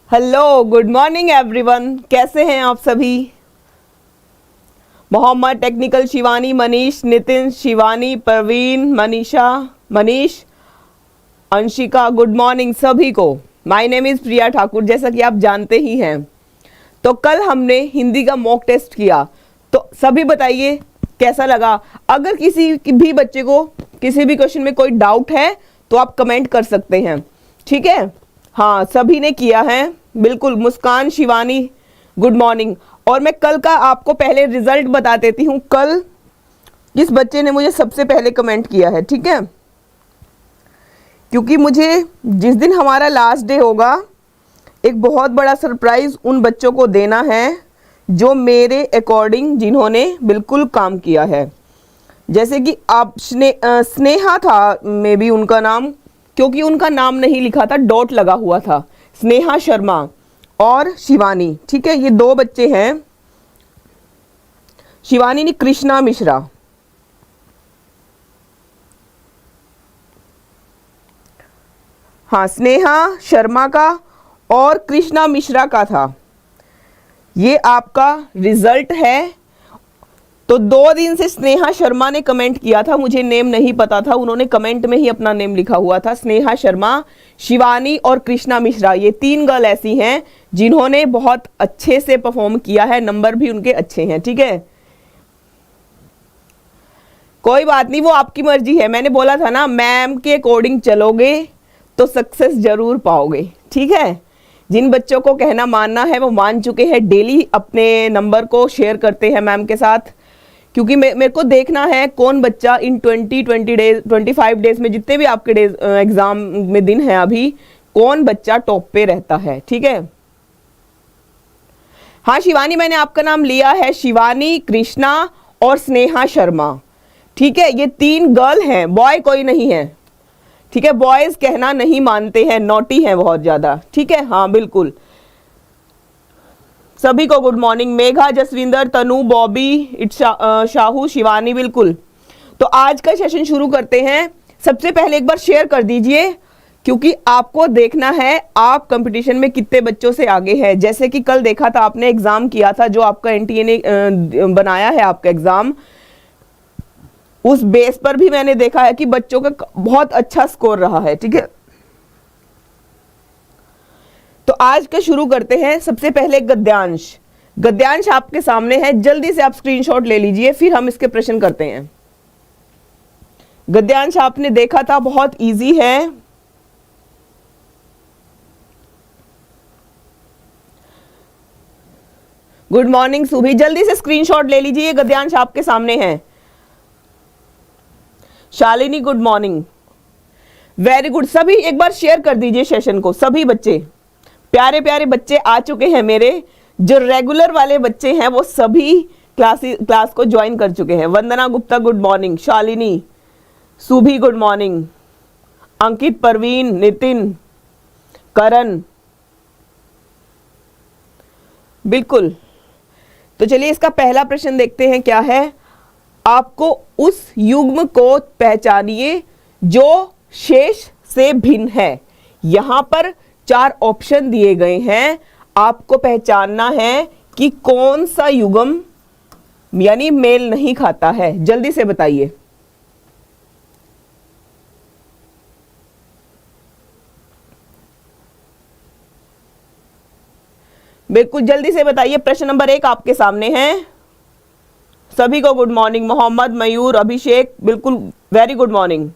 Hello, good morning everyone. कैसे हैं आप सभी? Mohammed, technical, Shivani, Manish, Nitin, Shivani, Praveen, Manisha, Manish, Anshika, good morning सभी को। My name is Priya Thakur, जैसा कि आप जानते ही हैं। तो कल हमने हिंदी का मॉक टेस्ट किया, तो सभी बताइए कैसा लगा। अगर किसी भी बच्चे को किसी भी क्वेश्चन में कोई डाउट है तो आप कमेंट कर सकते हैं, ठीक है। हाँ, सभी ने किया है, बिल्कुल। मुस्कान, शिवानी, गुड मॉर्निंग। और मैं कल का आपको पहले रिजल्ट बता देती हूँ। कल किस बच्चे ने मुझे सबसे पहले कमेंट किया है, ठीक है, क्योंकि मुझे जिस दिन हमारा लास्ट डे होगा एक बहुत बड़ा सरप्राइज उन बच्चों को देना है जो मेरे अकॉर्डिंग जिन्होंने बिल्कुल काम किया है। जैसे कि आप स्नेहा था, मे बी उनका नाम, क्योंकि उनका नाम नहीं लिखा था, डॉट लगा हुआ था। स्नेहा शर्मा और शिवानी, ठीक है, ये दो बच्चे हैं। शिवानी ने कृष्णा मिश्रा, हाँ, स्नेहा शर्मा का और कृष्णा मिश्रा का था। ये आपका रिजल्ट है। तो 2 दिन से स्नेहा शर्मा ने कमेंट किया था, मुझे नेम नहीं पता था, उन्होंने कमेंट में ही अपना नेम लिखा हुआ था। स्नेहा शर्मा, शिवानी और कृष्णा मिश्रा, ये 3 गर्ल ऐसी हैं जिन्होंने बहुत अच्छे से परफॉर्म किया है, नंबर भी उनके अच्छे हैं, ठीक है। कोई बात नहीं, वो आपकी मर्जी है। मैंने बोला था ना, मैम के अकॉर्डिंग चलोगे तो सक्सेस जरूर पाओगे, ठीक है। जिन बच्चों को कहना मानना है वो मान चुके हैं, डेली अपने नंबर को शेयर करते हैं मैम के साथ, क्योंकि मेरे को देखना है कौन बच्चा इन 25 डेज में, जितने भी आपके डेज एग्जाम में दिन है अभी, कौन बच्चा टॉप पे रहता है, ठीक है। हाँ शिवानी, मैंने आपका नाम लिया है। शिवानी, कृष्णा और स्नेहा शर्मा, ठीक है, ये 3 गर्ल हैं, बॉय कोई नहीं है, ठीक है। बॉयज कहना नहीं मानते हैं, नॉटी हैं बहुत ज्यादा, ठीक है। हाँ बिल्कुल, सभी को गुड मॉर्निंग। मेघा, जसविंदर, तनु, बॉबी, शाहू, शिवानी, बिल्कुल। तो आज का सेशन शुरू करते हैं। सबसे पहले एक बार शेयर कर दीजिए, क्योंकि आपको देखना है आप कंपटीशन में कितने बच्चों से आगे हैं। जैसे कि कल देखा था आपने, एग्जाम किया था, जो आपका एनटीए ने बनाया है आपका एग्जाम, उस बेस पर भी मैंने देखा है कि बच्चों का बहुत अच्छा स्कोर रहा है, ठीक है। तो आज का शुरू करते हैं। सबसे पहले गद्यांश आपके सामने है, जल्दी से आप स्क्रीनशॉट ले लीजिए, फिर हम इसके प्रश्न करते हैं। गद्यांश आपने देखा था, बहुत इजी है। गुड मॉर्निंग सुभी, जल्दी से स्क्रीनशॉट ले लीजिए, गद्यांश आपके सामने है। Shalini, good morning, very good. सभी एक बार शेयर कर दीजिए सेशन को, सभी बच्चे, प्यारे प्यारे बच्चे आ चुके हैं मेरे। जो रेगुलर वाले बच्चे हैं वो सभी क्लास को ज्वाइन कर चुके हैं। वंदना Gupta, good morning. Shalini, सुभी, good morning. अंकित, परवीन, नितिन, करण, बिल्कुल। तो चलिए इसका पहला प्रश्न देखते हैं क्या है। आपको उस युग्म को पहचानिए जो शेष से भिन्न है। यहां पर 4 ऑप्शन दिए गए हैं, आपको पहचानना है कि कौन सा युग्म यानी मेल नहीं खाता है। जल्दी से बताइए, बिल्कुल जल्दी से बताइए। प्रश्न नंबर 1 आपके सामने है। सभी को गुड मॉर्निंग। मोहम्मद, मयूर, अभिषेक, बिल्कुल वेरी गुड मॉर्निंग।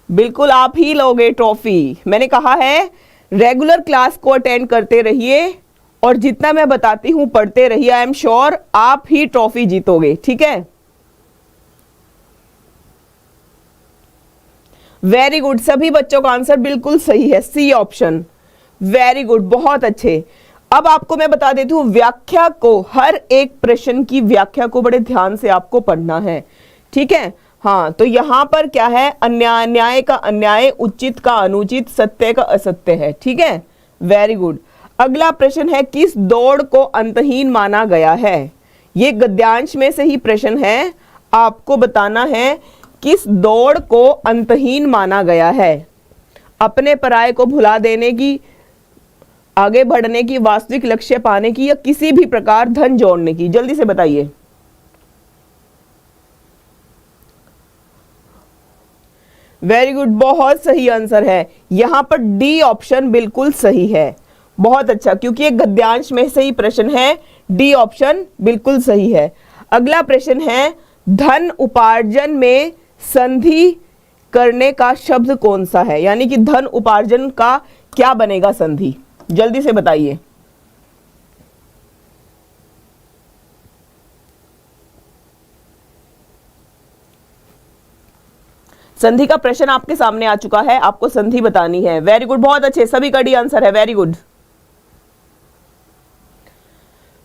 बिल्कुल आप ही लोगे ट्रॉफी। मैंने कहा है रेगुलर क्लास को अटेंड करते रहिए और जितना मैं बताती हूं पढ़ते रहिए। आई एम श्योर आप ही ट्रॉफी जीतोगे, ठीक है। वेरी गुड, सभी बच्चों का आंसर बिल्कुल सही है, सी ऑप्शन। वेरी गुड, बहुत अच्छे। अब आपको मैं बता देती हूं व्याख्या को, हर एक प्रश्न की व्याख्या को बड़े ध्यान से आपको पढ़ना है, ठीक है। हाँ, तो यहां पर क्या है, अन्याय, न्याय का अन्याय, उचित का अनुचित, सत्य का असत्य है, ठीक है। Very good. अगला प्रश्न है, किस दौड़ को अंतहीन माना गया है। ये गद्यांश में से ही प्रश्न है, आपको बताना है किस दौड़ को अंतहीन माना गया है। अपने पराये को भुला देने की, आगे बढ़ने की, वास्तविक लक्ष्य पाने की, या किसी भी प्रकार धन जोड़ने की? जल्दी से बताइए। वेरी गुड, बहुत सही आंसर है। यहां पर डी ऑप्शन बिल्कुल सही है। बहुत अच्छा, क्योंकि एक गद्यांश में से ही प्रश्न है। डी ऑप्शन बिल्कुल सही है। अगला प्रश्न है, धन उपार्जन में संधि करने का शब्द कौन सा है? यानी कि धन उपार्जन का क्या बनेगा संधि? जल्दी से बताइए। संधि का प्रश्न आपके सामने आ चुका है, आपको संधि बतानी है। वेरी गुड, बहुत अच्छे, सभी का डी आंसर है। वेरी गुड,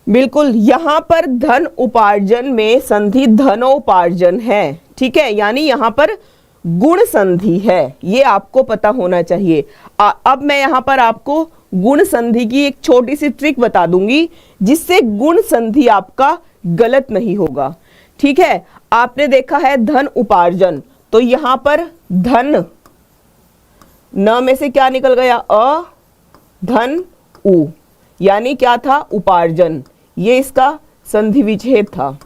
बिल्कुल। यहां पर धन उपार्जन में संधि धनोपार्जन है, ठीक है, यानी यहां पर गुण संधि है, ये आपको पता होना चाहिए। अब मैं यहां पर आपको गुण संधि की एक छोटी सी ट्रिक बता दूंगी, जिससे गुण संधि आपका गलत नहीं होगा, ठीक है। आपने देखा है धन उपार्जन, तो यहां पर धन, न में से क्या निकल गया? अ, धन उ, यानी क्या था? उपार्जन। ये इसका संधि विच्छेद था।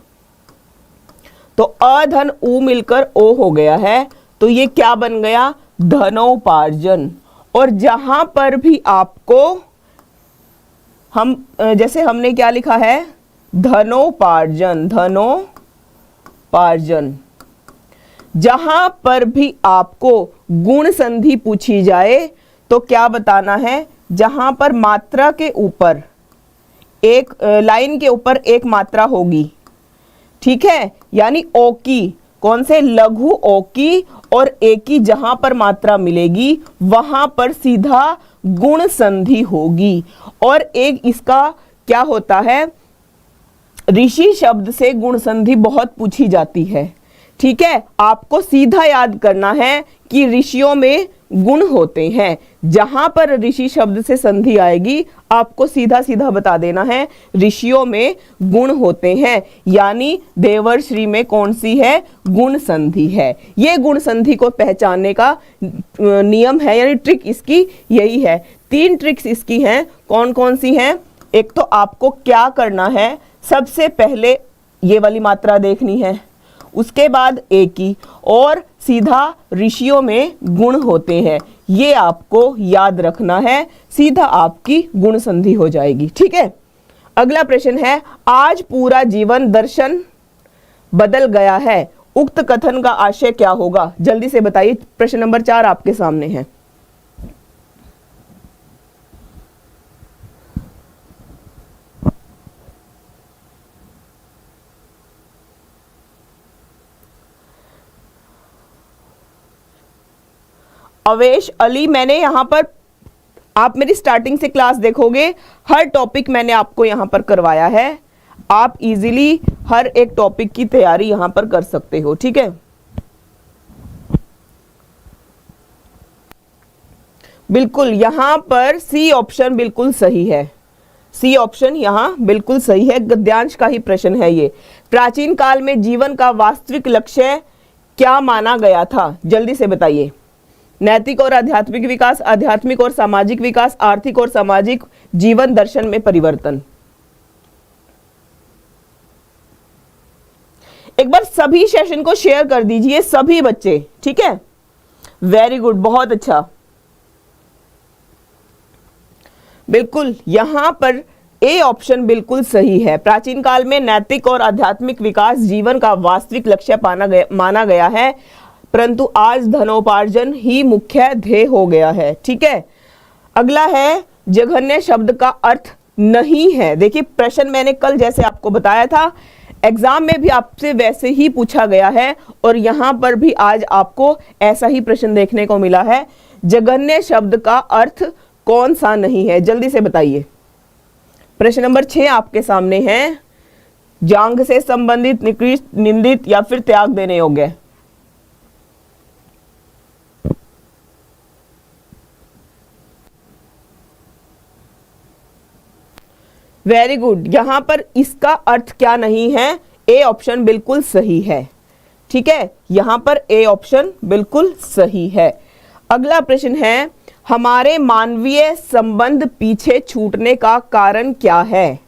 तो अ धन उ मिलकर ओ हो गया है, तो ये क्या बन गया? धनोपार्जन। और जहां पर भी आपको हम, जैसे हमने क्या लिखा है? धनोपार्जन, धनोपार्जन। जहां पर भी आपको गुण संधि पूछी जाए तो क्या बताना है? जहां पर मात्रा के ऊपर एक लाइन के ऊपर एक मात्रा होगी, ठीक है, यानी ओ की, कौन से? लघु ओ की और ए की जहां पर मात्रा मिलेगी वहां पर सीधा गुण संधि होगी। और एक इसका क्या होता है? ऋषि शब्द से गुण संधि बहुत पूछी जाती है, ठीक है। आपको सीधा याद करना है कि ऋषियों में गुण होते हैं। जहां पर ऋषि शब्द से संधि आएगी आपको सीधा सीधा बता देना है ऋषियों में गुण होते हैं, यानी देवर्षि में कौन सी है? गुण संधि है। ये गुण संधि को पहचानने का नियम है, यानी ट्रिक इसकी यही है। 3 ट्रिक्स इसकी हैं। कौन कौन सी हैं? एक तो आपको क्या करना है, सबसे पहले ये वाली मात्रा देखनी है, उसके बाद ए की, और सीधा ऋषियों में गुण होते हैं, ये आपको याद रखना है, सीधा आपकी गुण संधि हो जाएगी, ठीक है। अगला प्रश्न है, आज पूरा जीवन दर्शन बदल गया है, उक्त कथन का आशय क्या होगा? जल्दी से बताइए। प्रश्न नंबर 4 आपके सामने है। अवेश अली, मैंने यहां पर, आप मेरी स्टार्टिंग से क्लास देखोगे, हर टॉपिक मैंने आपको यहां पर करवाया है। आप इजीली हर एक टॉपिक की तैयारी यहां पर कर सकते हो, ठीक है। बिल्कुल, यहां पर सी ऑप्शन बिल्कुल सही है। सी ऑप्शन यहां बिल्कुल सही है, गद्यांश का ही प्रश्न है ये। प्राचीन काल में जीवन का वास्तविक लक्ष्य क्या माना गया था? जल्दी से बताइए। नैतिक और आध्यात्मिक विकास, आध्यात्मिक और सामाजिक विकास, आर्थिक और सामाजिक जीवन दर्शन में परिवर्तन। एक बार सभी सेशन को शेयर कर दीजिए, सभी बच्चे, ठीक है। वेरी गुड, बहुत अच्छा। बिल्कुल, यहां पर ए ऑप्शन बिल्कुल सही है। प्राचीन काल में नैतिक और आध्यात्मिक विकास जीवन का वास्तविक लक्ष्य माना गया है, परंतु आज धनोपार्जन ही मुख्य ध्येय हो गया है, ठीक है। अगला है, जघन्य शब्द का अर्थ नहीं है। देखिए, प्रश्न मैंने कल जैसे आपको बताया था, एग्जाम में भी आपसे वैसे ही पूछा गया है, और यहां पर भी आज आपको ऐसा ही प्रश्न देखने को मिला है। जघन्य शब्द का अर्थ कौन सा नहीं है? जल्दी से बताइए। प्रश्न नंबर 6 आपके सामने है। जांघ से संबंधित, निकृष्ट, निंदित या फिर त्याग देने योग्य। वेरी गुड, यहां पर इसका अर्थ क्या नहीं है? ए ऑप्शन बिल्कुल सही है, ठीक है। यहां पर ए ऑप्शन बिल्कुल सही है। अगला प्रश्न है, हमारे मानवीय संबंध पीछे छूटने का कारण क्या है?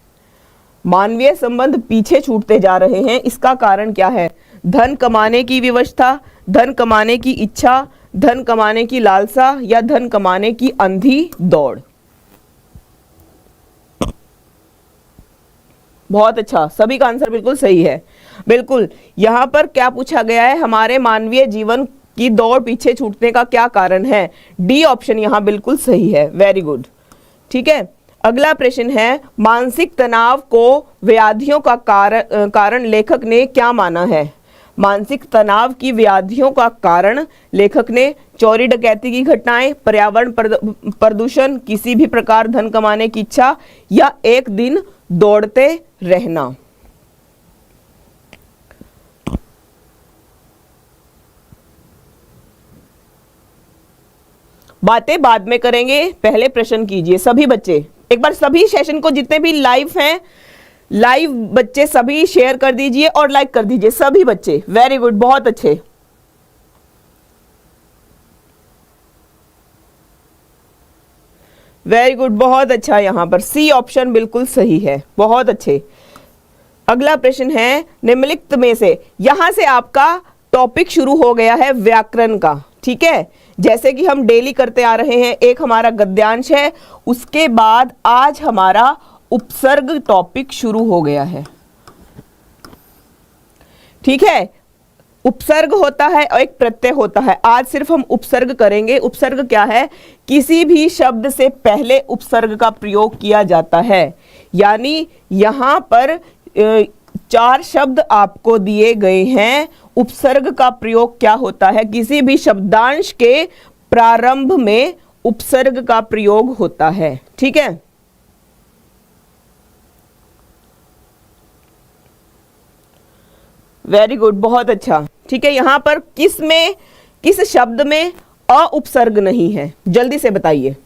मानवीय संबंध पीछे छूटते जा रहे हैं, इसका कारण क्या है? धन कमाने की विवशता, धन कमाने की इच्छा, धन कमाने की लालसा या धन कमाने की अंधी दौड़? बहुत अच्छा, सभी का आंसर बिल्कुल सही है। बिल्कुल, यहां पर क्या पूछा गया है, हमारे मानवीय जीवन की दौड़ पीछे छूटने का क्या कारण है? डी ऑप्शन यहां बिल्कुल सही है। Very good. ठीक है, अगला प्रश्न है, मानसिक तनाव को व्याधियों का कारण लेखक ने क्या माना है? मानसिक तनाव की व्याधियों का कारण लेखक ने चोरी डकैती की घटनाएं, पर्यावरण प्रदूषण, किसी भी प्रकार धन कमाने की इच्छा या एक दिन दौड़ते रहना? बातें बाद में करेंगे, पहले प्रश्न कीजिए सभी बच्चे। एक बार सभी सेशन को, जितने भी लाइव हैं, लाइव बच्चे सभी शेयर कर दीजिए और लाइक कर दीजिए सभी बच्चे। वेरी गुड, बहुत अच्छे। वेरी गुड, बहुत अच्छा। यहां पर सी ऑप्शन बिल्कुल सही है, बहुत अच्छे। अगला प्रश्न है, निम्नलिखित में से, यहां से आपका टॉपिक शुरू हो गया है व्याकरण का। ठीक है, जैसे कि हम डेली करते आ रहे हैं, एक हमारा गद्यांश है, उसके बाद आज हमारा उपसर्ग टॉपिक शुरू हो गया है। ठीक है, उपसर्ग होता है और एक प्रत्यय होता है। आज सिर्फ हम उपसर्ग करेंगे। उपसर्ग क्या है? किसी भी शब्द से पहले उपसर्ग का प्रयोग किया जाता है। यानी यहां पर 4 शब्द आपको दिए गए हैं। उपसर्ग का प्रयोग क्या होता है? किसी भी शब्दांश के प्रारंभ में उपसर्ग का प्रयोग होता है। ठीक है, वेरी गुड, बहुत अच्छा। ठीक है, यहां पर किस शब्द में अ उपसर्ग नहीं है? जल्दी से बताइए।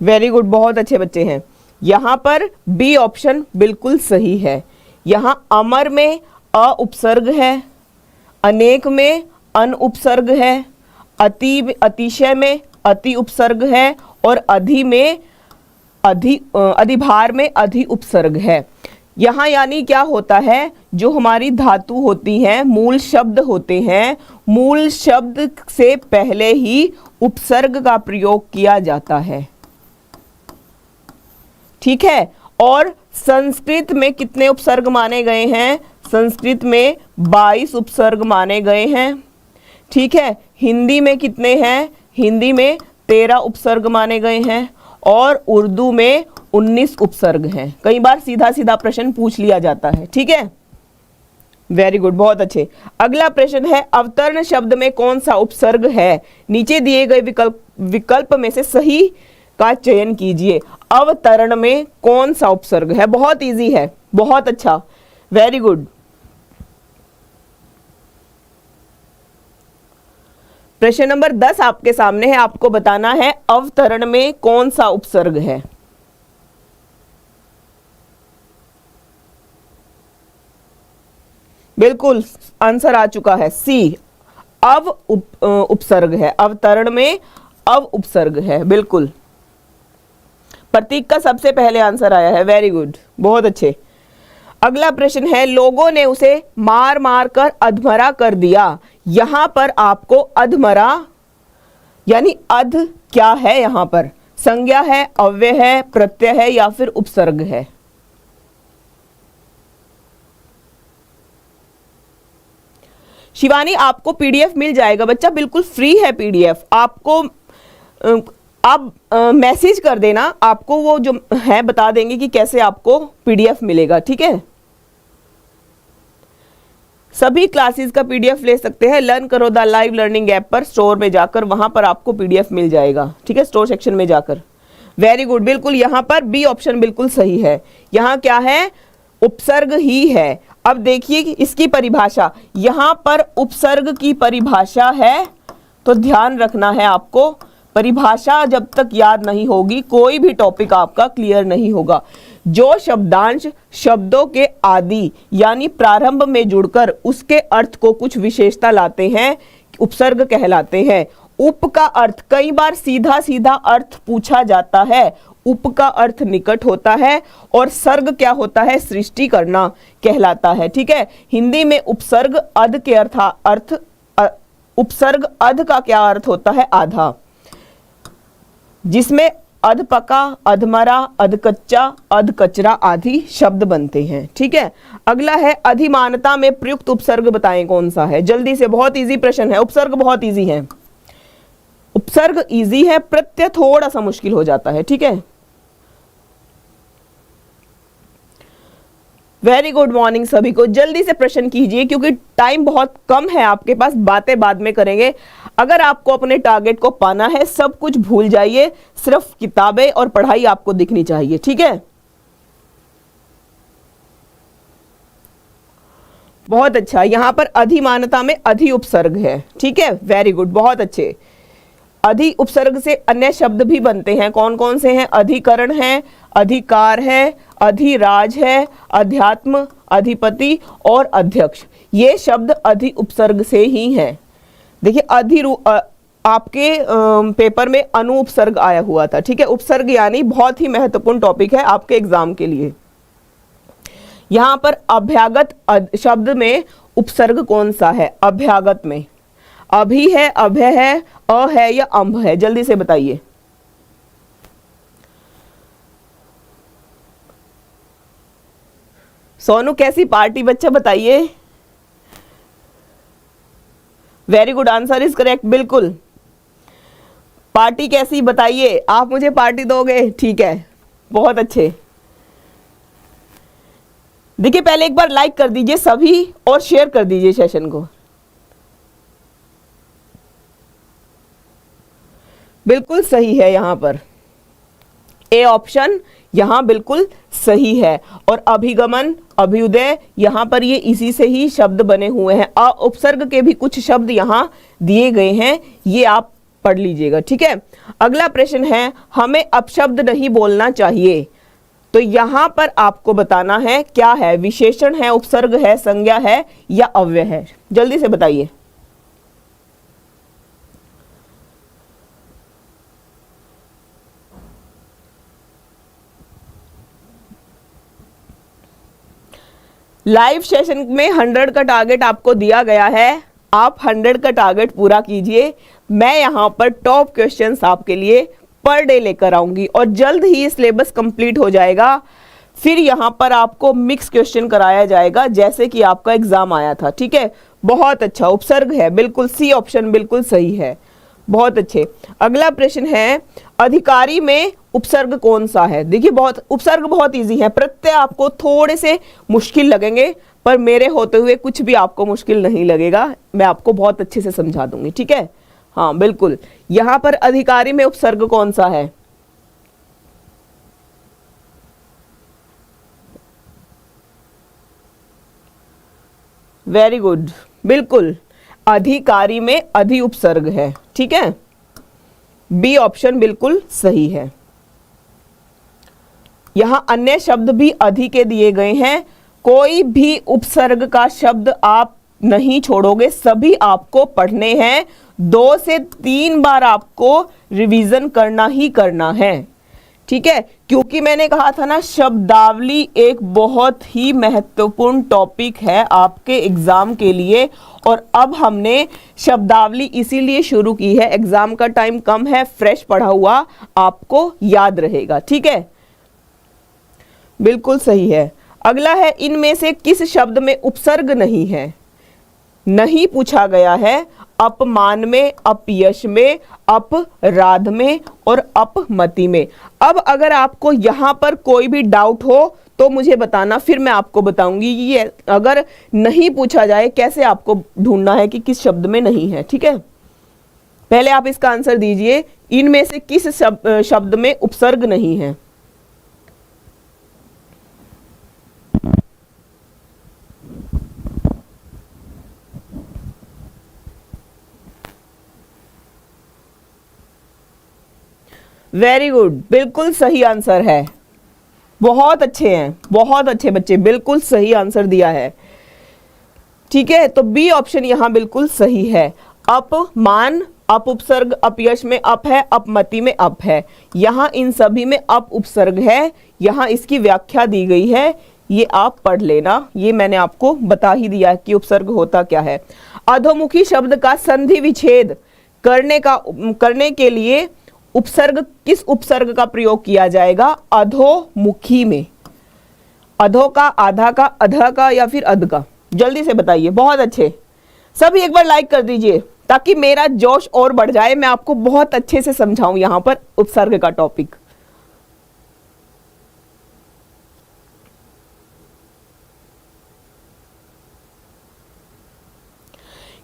वेरी गुड, बहुत अच्छे बच्चे हैं। यहां पर बी ऑप्शन बिल्कुल सही है। यहां अमर में अ उपसर्ग है, अनेक में अन उपसर्ग है, अतिशय में अति उपसर्ग है और अधिभार में अधि उपसर्ग है। यहाँ यानी क्या होता है, जो हमारी धातु होती हैं, मूल शब्द होते हैं, मूल शब्द से पहले ही उपसर्ग का प्रयोग किया जाता है। ठीक है, और संस्कृत में कितने उपसर्ग माने गए हैं? संस्कृत में 22 उपसर्ग माने गए हैं। ठीक है, हिंदी में कितने हैं? हिंदी में 13 उपसर्ग माने गए हैं और उर्दू में 19 उपसर्ग हैं। कई बार सीधा सीधा प्रश्न पूछ लिया जाता है। ठीक है, वेरी गुड, बहुत अच्छे। अगला प्रश्न है, अवतरण शब्द में कौन सा उपसर्ग है? नीचे दिए गए विकल्प में से सही का चयन कीजिए। अवतरण में कौन सा उपसर्ग है? बहुत इजी है, बहुत अच्छा, वेरी गुड। प्रश्न नंबर 10 आपके सामने है, आपको बताना है अवतरण में कौन सा उपसर्ग है। बिल्कुल आंसर आ चुका है, सी उपसर्ग है। अवतरण में अव उपसर्ग है, बिल्कुल। प्रतीक का सबसे पहले आंसर आया है, वेरी गुड, बहुत अच्छे। अगला प्रश्न है, लोगों ने उसे मार मार कर अधमरा कर दिया। यहां पर आपको अधमरा यानी अध क्या है? यहां पर संज्ञा है, अव्यय है, प्रत्यय है या फिर उपसर्ग है? शिवानी, आपको पीडीएफ मिल जाएगा बच्चा, बिल्कुल फ्री है पीडीएफ। आपको आप मैसेज कर देना, आपको वो जो है बता देंगे कि कैसे आपको पीडीएफ मिलेगा। ठीक है, सभी क्लासेस का पीडीएफ ले सकते हैं। लर्न करो द लाइव लर्निंग ऐप पर, स्टोर में जाकर वहां पर आपको पीडीएफ मिल जाएगा। ठीक है, स्टोर सेक्शन में जाकर। वेरी गुड, बिल्कुल यहां पर बी ऑप्शन बिल्कुल सही है। यहां क्या है? उपसर्ग ही है। अब देखिए इसकी परिभाषा, यहां पर उपसर्ग की परिभाषा है, तो ध्यान रखना है आपको। परिभाषा जब तक याद नहीं होगी कोई भी टॉपिक आपका क्लियर नहीं होगा। जो शब्दांश शब्दों के आदि यानी प्रारंभ में जुड़कर उसके अर्थ को कुछ विशेषता लाते हैं उपसर्ग कहलाते हैं। उप का अर्थ कई बार सीधा सीधा अर्थ पूछा जाता है। उप का अर्थ निकट होता है और सर्ग क्या होता है, सृष्टि करना कहलाता है। ठीक है, हिंदी में उपसर्ग अध के अर्थ उपसर्ग अध का क्या अर्थ होता है, आधा, जिसमें अध पका, अधमरा, अध कच्चा, अध कचरा आदि शब्द बनते हैं। ठीक है, अगला है अधिमानता में प्रयुक्त उपसर्ग बताएं कौन सा है। जल्दी से, बहुत इजी प्रश्न है। उपसर्ग बहुत इजी है, उपसर्ग इजी है, प्रत्यय थोड़ा सा मुश्किल हो जाता है। ठीक है, वेरी गुड मॉर्निंग सभी को। जल्दी से प्रश्न कीजिए क्योंकि टाइम बहुत कम है आपके पास, बातें बाद में करेंगे। अगर आपको अपने टारगेट को पाना है, सब कुछ भूल जाइए, सिर्फ किताबें और पढ़ाई आपको दिखनी चाहिए। ठीक है, बहुत अच्छा। यहां पर अधिमानता में अधि उपसर्ग है। ठीक है, वेरी गुड, बहुत अच्छे। अधि उपसर्ग से अन्य शब्द भी बनते हैं। कौन कौन से हैं, अधिकरण है, अधिकार है, अधिराज है, अध्यात्म, अधिपति और अध्यक्ष। ये शब्द अधि उपसर्ग से ही हैं। देखिए आपके पेपर में अनु उपसर्ग आया हुआ था। ठीक है, उपसर्ग यानी बहुत ही महत्वपूर्ण टॉपिक है आपके एग्जाम के लिए। यहां पर अभ्यागत शब्द में उपसर्ग कौन सा है, अभ्यागत में अभी है, अभय है, अ है या अम्भ है, जल्दी से बताइए। सोनू कैसी पार्टी बच्चा, बताइए। Very good, answer is correct, बिल्कुल। पार्टी कैसी बताइए, आप मुझे पार्टी दोगे, ठीक है, बहुत अच्छे। देखिए पहले एक बार लाइक कर दीजिए सभी और शेयर कर दीजिए सेशन को। बिल्कुल सही है, यहां पर ए ऑप्शन यहां बिल्कुल सही है। और अभिगमन, अभ्युदय, यहां पर ये इसी से ही शब्द बने हुए हैं। अ उपसर्ग के भी कुछ शब्द यहां दिए गए हैं, ये आप पढ़ लीजिएगा। ठीक है, अगला प्रश्न है, हमें अपशब्द नहीं बोलना चाहिए। तो यहां पर आपको बताना है क्या है, विशेषण है, उपसर्ग है, संज्ञा है या अव्यय है, जल्दी से बताइए। लाइव सेशन में 100 का टारगेट आपको दिया गया है, आप 100 का टारगेट पूरा कीजिए। मैं यहां पर टॉप क्वेश्चंस आपके लिए पर डे लेकर आऊंगी और जल्द ही सिलेबस कंप्लीट हो जाएगा। फिर यहां पर आपको मिक्स क्वेश्चन कराया जाएगा जैसे कि आपका एग्जाम आया था। ठीक है, बहुत अच्छा, उपसर्ग है, बिल्कुल सी ऑप्शन बिल्कुल सही है, बहुत अच्छे। अगला प्रश्न है, अधिकारी में उपसर्ग कौन सा है। देखिए उपसर्ग बहुत इजी है, प्रत्यय आपको थोड़े से मुश्किल लगेंगे पर मेरे होते हुए कुछ भी आपको मुश्किल नहीं लगेगा, मैं आपको बहुत अच्छे से समझा दूंगी। ठीक है, हाँ बिल्कुल। यहां पर अधिकारी में उपसर्ग कौन सा है, वेरी गुड, बिल्कुल अधिकारी में अधि उपसर्ग है। ठीक है, बी ऑप्शन बिल्कुल सही है। यहां अन्य शब्द भी अधि के दिए गए हैं, कोई भी उपसर्ग का शब्द आप नहीं छोड़ोगे, सभी आपको पढ़ने हैं। 2 से 3 बार आपको रिवीजन करना ही करना है। ठीक है, क्योंकि मैंने कहा था ना, शब्दावली एक बहुत ही महत्वपूर्ण टॉपिक है आपके एग्जाम के लिए। और अब हमने शब्दावली इसीलिए शुरू की है, एग्जाम का टाइम कम है, फ्रेश पढ़ा हुआ आपको याद रहेगा। ठीक है, बिल्कुल सही है। अगला है, इनमें से किस शब्द में उपसर्ग नहीं है, नहीं पूछा गया है। अपमान में, अपयश में, अपराध में और अपमति में। अब अगर आपको यहां पर कोई भी डाउट हो तो मुझे बताना, फिर मैं आपको बताऊंगी कि ये अगर नहीं पूछा जाए कैसे आपको ढूंढना है कि किस शब्द में नहीं है। ठीक है, पहले आप इसका आंसर दीजिए, इनमें से किस शब्द में उपसर्ग नहीं है। वेरी गुड, बिल्कुल सही आंसर है। बहुत अच्छे हैं, बहुत अच्छे बच्चे, बिल्कुल सही आंसर दिया है। ठीक है, तो बी ऑप्शन यहां बिल्कुल सही है। अपमान, अप उपसर्ग, अपयश में अप है, अपमति में अप है, यहां इन सभी में अप उपसर्ग है। यहां इसकी व्याख्या दी गई है, ये आप पढ़ लेना, ये मैंने आपको बता ही दिया कि उपसर्ग होता क्या है। अधोमुखी शब्द का संधि विच्छेद करने के लिए उपसर्ग, किस उपसर्ग का प्रयोग किया जाएगा? अधोमुखी में। अधो का, आधा का, अध का या फिर अध का? जल्दी से बताइए। बहुत अच्छे, सभी एक बार लाइक कर दीजिए ताकि मेरा जोश और बढ़ जाए, मैं आपको बहुत अच्छे से समझाऊं यहां पर उपसर्ग का टॉपिक।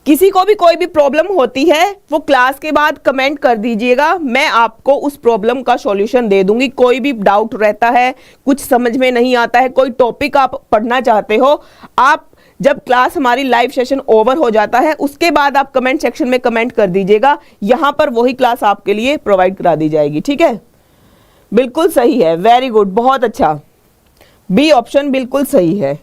किसी को भी कोई भी प्रॉब्लम होती है वो क्लास के बाद कमेंट कर दीजिएगा, मैं आपको उस प्रॉब्लम का सॉल्यूशन दे दूंगी। कोई भी डाउट रहता है, कुछ समझ में नहीं आता है, कोई टॉपिक आप पढ़ना चाहते हो, आप जब क्लास हमारी लाइव सेशन ओवर हो जाता है उसके बाद आप कमेंट सेक्शन में कमेंट कर दीजिएगा, यहां पर वही क्लास आपके लिए प्रोवाइड करा दी जाएगी। ठीक है, बिल्कुल सही है, वेरी गुड, बहुत अच्छा, बी ऑप्शन बिल्कुल सही है।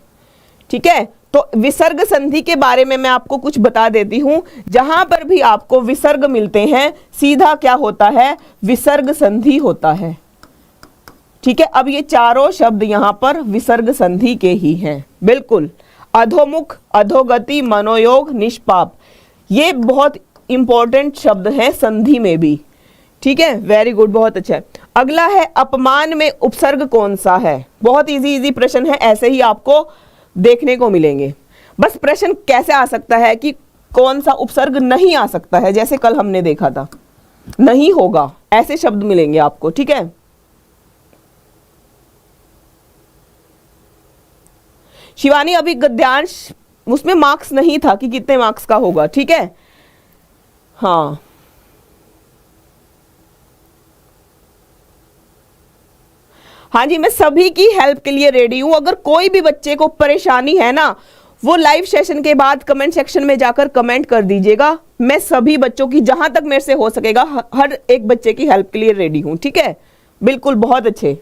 ठीक है, तो विसर्ग संधि के बारे में मैं आपको कुछ बता देती हूं। जहां पर भी आपको विसर्ग मिलते हैं सीधा क्या होता है? विसर्ग संधि होता है। ठीक है, अब ये चारों शब्द यहां पर विसर्ग संधि के ही हैं। बिल्कुल, अधोमुख, अधोगति, मनोयोग, निष्पाप, ये बहुत इंपॉर्टेंट शब्द हैं संधि में भी। ठीक है, वेरी गुड, बहुत अच्छा है। अगला है अपमान में उपसर्ग कौन सा है? बहुत इजी प्रश्न है, ऐसे ही आपको देखने को मिलेंगे। बस प्रश्न कैसे आ सकता है कि कौन सा उपसर्ग नहीं आ सकता है, जैसे कल हमने देखा था, नहीं होगा, ऐसे शब्द मिलेंगे आपको। ठीक है, शिवानी अभी गद्यांश उसमें मार्क्स नहीं था कि कितने मार्क्स का होगा। ठीक है, हाँ, हाँ जी, मैं सभी की हेल्प के लिए रेडी हूं। अगर कोई भी बच्चे को परेशानी है ना, वो लाइव सेशन के बाद कमेंट सेक्शन में जाकर कमेंट कर दीजिएगा। मैं सभी बच्चों की, जहां तक मेरे से हो सकेगा, हर एक बच्चे की हेल्प के लिए रेडी हूं। ठीक है, बिल्कुल, बहुत अच्छे,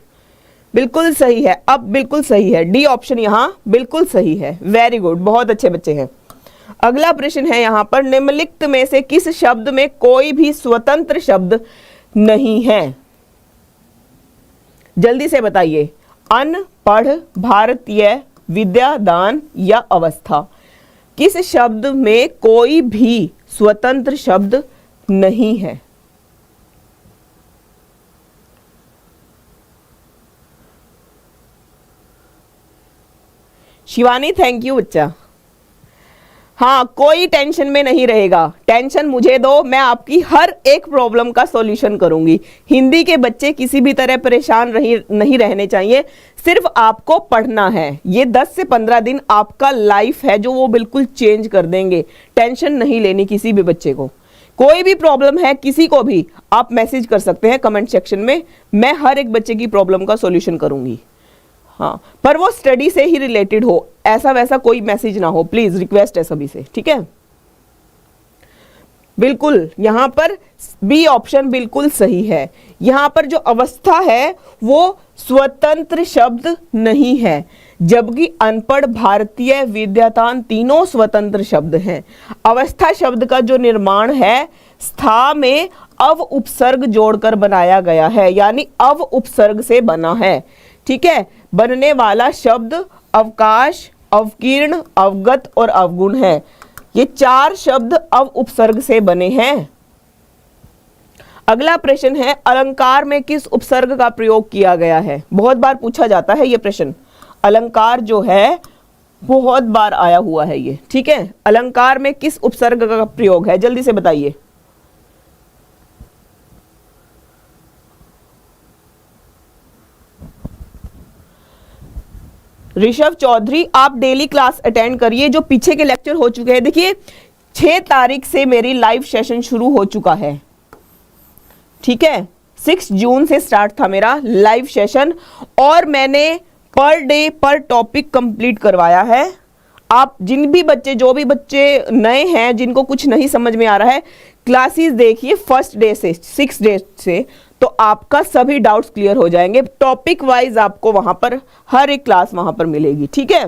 बिल्कुल सही है, अब बिल्कुल सही है, डी ऑप्शन यहां बिल्कुल सही है। वेरी गुड, बहुत अच्छे बच्चे हैं। अगला प्रश्न है यहां पर, निम्नलिखित में से किस शब्द में कोई भी स्वतंत्र शब्द नहीं है? जल्दी से बताइए। अनपढ़, भारतीय, विद्यादान या अवस्था? किस शब्द में कोई भी स्वतंत्र शब्द नहीं है? शिवानी, थैंक यू बच्चा। हाँ, कोई टेंशन में नहीं रहेगा, टेंशन मुझे दो, मैं आपकी हर एक प्रॉब्लम का सॉल्यूशन करूंगी। हिंदी के बच्चे किसी भी तरह परेशान नहीं रहने चाहिए, सिर्फ आपको पढ़ना है। ये 10 से 15 दिन आपका लाइफ है जो वो बिल्कुल चेंज कर देंगे। टेंशन नहीं लेनी किसी भी बच्चे को। कोई भी प्रॉब्लम है किसी को भी, आप मैसेज कर सकते हैं कमेंट सेक्शन में, मैं हर एक बच्चे की प्रॉब्लम का सॉल्यूशन करूंगी। हाँ, पर वो स्टडी से ही रिलेटेड हो, ऐसा वैसा कोई मैसेज ना हो, प्लीज, रिक्वेस्ट है सभी से। ठीक है, बिल्कुल, यहां पर बी ऑप्शन बिल्कुल सही है। यहां पर जो अवस्था है वो स्वतंत्र शब्द नहीं है, जबकि अनपढ़, भारतीय, विद्यादान तीनों स्वतंत्र शब्द हैं। अवस्था शब्द का जो निर्माण है स्था में अव उपसर्ग जोड़कर बनाया गया है, यानी अव उपसर्ग से बना है। ठीक है, बनने वाला शब्द अवकाश, अवकीर्ण, अवगत और अवगुण है। ये 4 शब्द अव उपसर्ग से बने हैं। अगला प्रश्न है, अलंकार में किस उपसर्ग का प्रयोग किया गया है? बहुत बार पूछा जाता है ये प्रश्न। अलंकार जो है बहुत बार आया हुआ है ये। ठीक है, अलंकार में किस उपसर्ग का प्रयोग है? जल्दी से बताइए। ऋषभ चौधरी, आप डेली क्लास अटेंड करिए, जो पीछे के लेक्चर हो चुके हैं। देखिए 6 तारीख से मेरी लाइव सेशन शुरू हो चुका है। ठीक है, 6 जून से स्टार्ट था मेरा लाइव सेशन और मैंने पर डे पर टॉपिक कंप्लीट करवाया है। आप जो भी बच्चे नए हैं, जिनको कुछ नहीं समझ में आ रहा है, क्लासेस देखिए फर्स्ट डे से 6 डे से, तो आपका सभी डाउट्स क्लियर हो जाएंगे। टॉपिक वाइज आपको वहां पर हर एक क्लास वहां पर मिलेगी, ठीक है।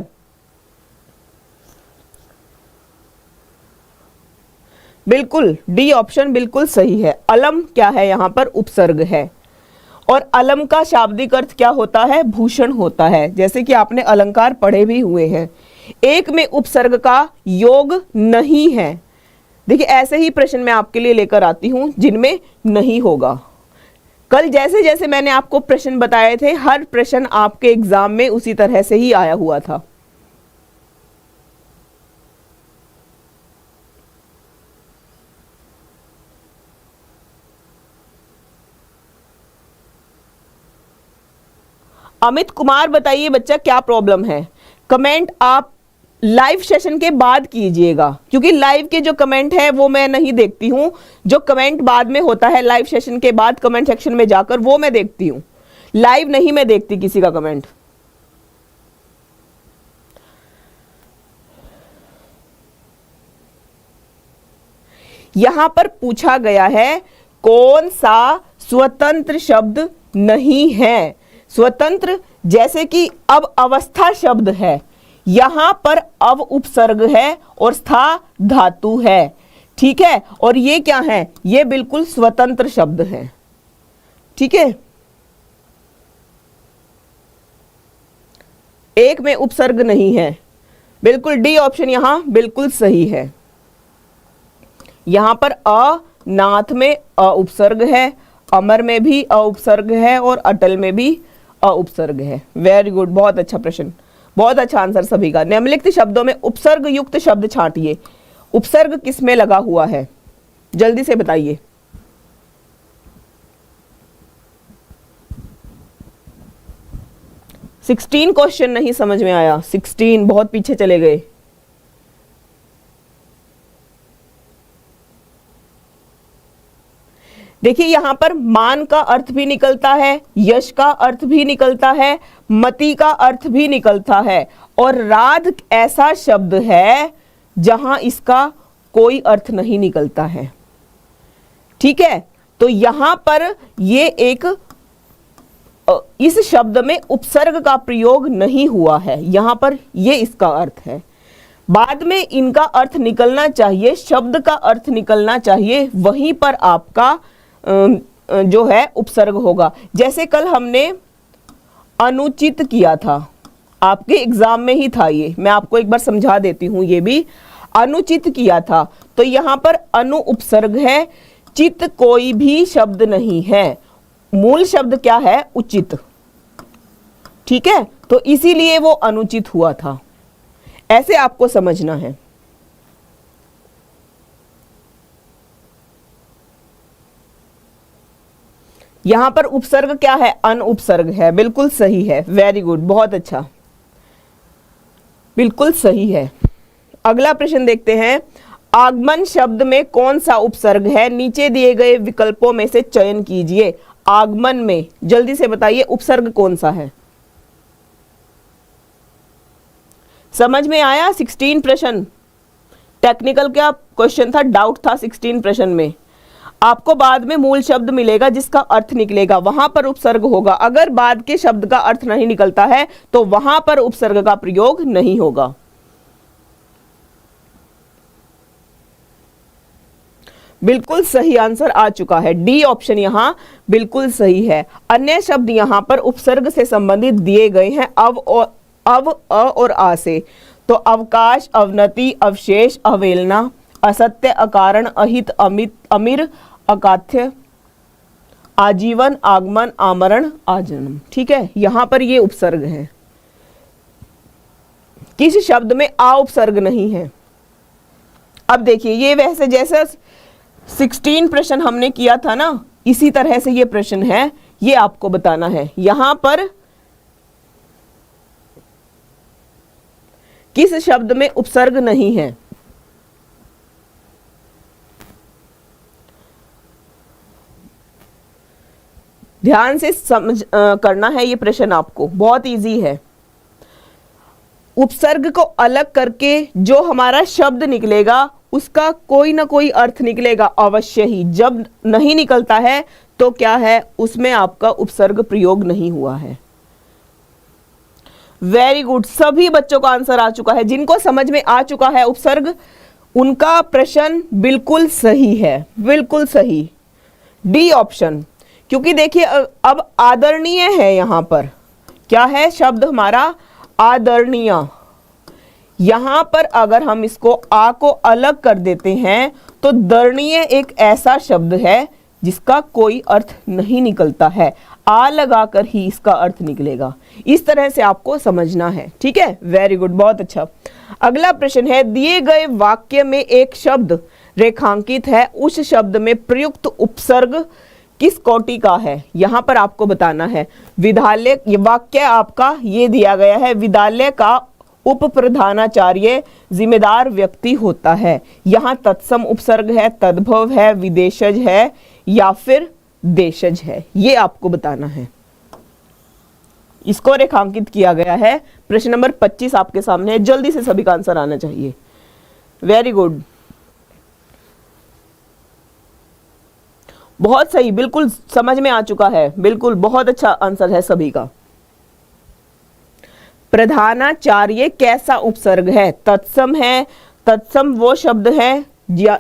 बिल्कुल डी ऑप्शन बिल्कुल सही है। अलम क्या है, यहां पर उपसर्ग है, और अलम का शाब्दिक अर्थ क्या होता है, भूषण होता है। जैसे कि आपने अलंकार पढ़े भी हुए हैं। एक में उपसर्ग का योग नहीं है। देखिए ऐसे ही प्रश्न मैं आपके लिए लेकर आती हूं जिनमें नहीं होगा। कल जैसे जैसे मैंने आपको प्रश्न बताए थे, हर प्रश्न आपके एग्जाम में उसी तरह से ही आया हुआ था। अमित कुमार बताइए बच्चा क्या प्रॉब्लम है। कमेंट आप लाइव सेशन के बाद कीजिएगा, क्योंकि लाइव के जो कमेंट है वो मैं नहीं देखती हूं। जो कमेंट बाद में होता है लाइव सेशन के बाद कमेंट सेक्शन में जाकर, वो मैं देखती हूं। लाइव नहीं मैं देखती किसी का कमेंट। यहां पर पूछा गया है कौन सा स्वतंत्र शब्द नहीं है। स्वतंत्र जैसे कि अब अवस्था शब्द है, यहां पर अव उपसर्ग है और स्था धातु है, ठीक है। और ये क्या है, ये बिल्कुल स्वतंत्र शब्द है, ठीक है। एक में उपसर्ग नहीं है, बिल्कुल डी ऑप्शन यहां बिल्कुल सही है। यहां पर अ, नाथ में अ उपसर्ग है, अमर में भी अ उपसर्ग है और अटल में भी अ उपसर्ग है। वेरी गुड, बहुत अच्छा प्रश्न, बहुत अच्छा आंसर सभी का। निम्नलिखित शब्दों में उपसर्ग युक्त शब्द छांटिए। उपसर्ग किस में लगा हुआ है, जल्दी से बताइए। सिक्सटीन क्वेश्चन नहीं समझ में आया, 16 बहुत पीछे चले गए। देखिए यहां पर मान का अर्थ भी निकलता है, यश का अर्थ भी निकलता है, मति का अर्थ भी निकलता है, और राध ऐसा शब्द है जहां इसका कोई अर्थ नहीं निकलता है, ठीक है। तो यहां पर ये एक इस शब्द में उपसर्ग का प्रयोग नहीं हुआ है, यहां पर ये इसका अर्थ है। बाद में इनका अर्थ निकलना चाहिए, शब्द का अर्थ निकलना चाहिए, वहीं पर आपका जो है उपसर्ग होगा। जैसे कल हमने अनुचित किया था, आपके एग्जाम में ही था ये, मैं आपको एक बार समझा देती हूं। ये भी अनुचित किया था, तो यहां पर अनु उपसर्ग है, चित कोई भी शब्द नहीं है, मूल शब्द क्या है, उचित, ठीक है। तो इसीलिए वो अनुचित हुआ था, ऐसे आपको समझना है। यहां पर उपसर्ग क्या है, अन उपसर्ग है, बिल्कुल सही है। वेरी गुड, बहुत अच्छा, बिल्कुल सही है। अगला प्रश्न देखते हैं। आगमन शब्द में कौन सा उपसर्ग है, नीचे दिए गए विकल्पों में से चयन कीजिए। आगमन में जल्दी से बताइए उपसर्ग कौन सा है। समझ में आया? 16 प्रश्न टेक्निकल का क्वेश्चन था, डाउट था 16 प्रश्न में। आपको बाद में मूल शब्द मिलेगा जिसका अर्थ निकलेगा, वहां पर उपसर्ग होगा। अगर बाद के शब्द का अर्थ नहीं निकलता है तो वहां पर उपसर्ग का प्रयोग नहीं होगा। बिल्कुल सही आंसर आ चुका है, डी ऑप्शन यहां बिल्कुल सही है। अन्य शब्द यहां पर उपसर्ग से संबंधित दिए गए हैं, अव, अ और आ से। तो अवकाश, अवनति, अवशेष, अवेलना, असत्य, अकारण, अहित, अमित, अमीर, अकाथ्य, आजीवन, आगमन, आमरण, आजन्म, ठीक है। यहां पर ये उपसर्ग है, किसी शब्द में आ उपसर्ग नहीं है। अब देखिए ये वैसे जैसे 16 प्रश्न हमने किया था ना, इसी तरह से ये प्रश्न है, ये आपको बताना है यहां पर किस शब्द में उपसर्ग नहीं है। ध्यान से समझ करना है ये प्रश्न, आपको बहुत इजी है। उपसर्ग को अलग करके जो हमारा शब्द निकलेगा उसका कोई ना कोई अर्थ निकलेगा अवश्य ही। जब नहीं निकलता है तो क्या है, उसमें आपका उपसर्ग प्रयोग नहीं हुआ है। वेरी गुड, सभी बच्चों का आंसर आ चुका है। जिनको समझ में आ चुका है उपसर्ग, उनका प्रश्न बिल्कुल सही है, बिल्कुल सही, डी ऑप्शन। क्योंकि देखिए अब आदरणीय है, यहां पर क्या है शब्द हमारा, आदरणीय। यहां पर अगर हम इसको आ को अलग कर देते हैं तो दरणीय एक ऐसा शब्द है जिसका कोई अर्थ नहीं निकलता है, आ लगाकर ही इसका अर्थ निकलेगा। इस तरह से आपको समझना है, ठीक है। वेरी गुड, बहुत अच्छा। अगला प्रश्न है, दिए गए वाक्य में एक शब्द रेखांकित है, उस शब्द में प्रयुक्त उपसर्ग किस कोटि का है। यहां पर आपको बताना है। विद्यालय, ये वाक्य आपका ये दिया गया है, विद्यालय का उप प्रधानाचार्य जिम्मेदार व्यक्ति होता है। यहां तत्सम उपसर्ग है, तद्भव है, विदेशज है या फिर देशज है, ये आपको बताना है। इसको रेखांकित किया गया है। प्रश्न नंबर 25 आपके सामने है, जल्दी से सभी का आंसर आना चाहिए। वेरी गुड, बहुत सही, बिल्कुल समझ में आ चुका है, बिल्कुल बहुत अच्छा आंसर है सभी का। प्रधानाचार्य कैसा उपसर्ग है, तत्सम है। तत्सम वो शब्द है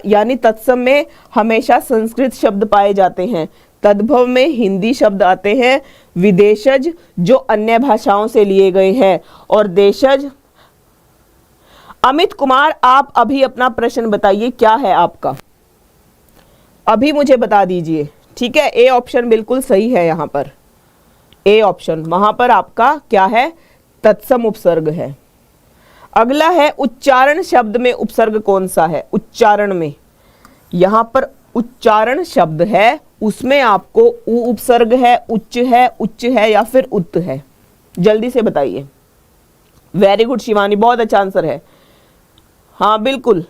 यानी तत्सम में हमेशा संस्कृत शब्द पाए जाते हैं, तद्भव में हिंदी शब्द आते हैं, विदेशज जो अन्य भाषाओं से लिए गए हैं, और देशज। अमित कुमार, आप अभी अपना प्रश्न बताइए, क्या है आपका, अभी मुझे बता दीजिए, ठीक है। ए ऑप्शन बिल्कुल सही है, यहां पर ए ऑप्शन, वहां पर आपका क्या है, तत्सम उपसर्ग है। अगला है, उच्चारण शब्द में उपसर्ग कौन सा है। उच्चारण में यहां पर उच्चारण शब्द है, उसमें आपको उ उपसर्ग है, उच्च है या फिर उत् है, जल्दी से बताइए। वेरी गुड शिवानी, बहुत अच्छा आंसर है। हाँ बिल्कुल,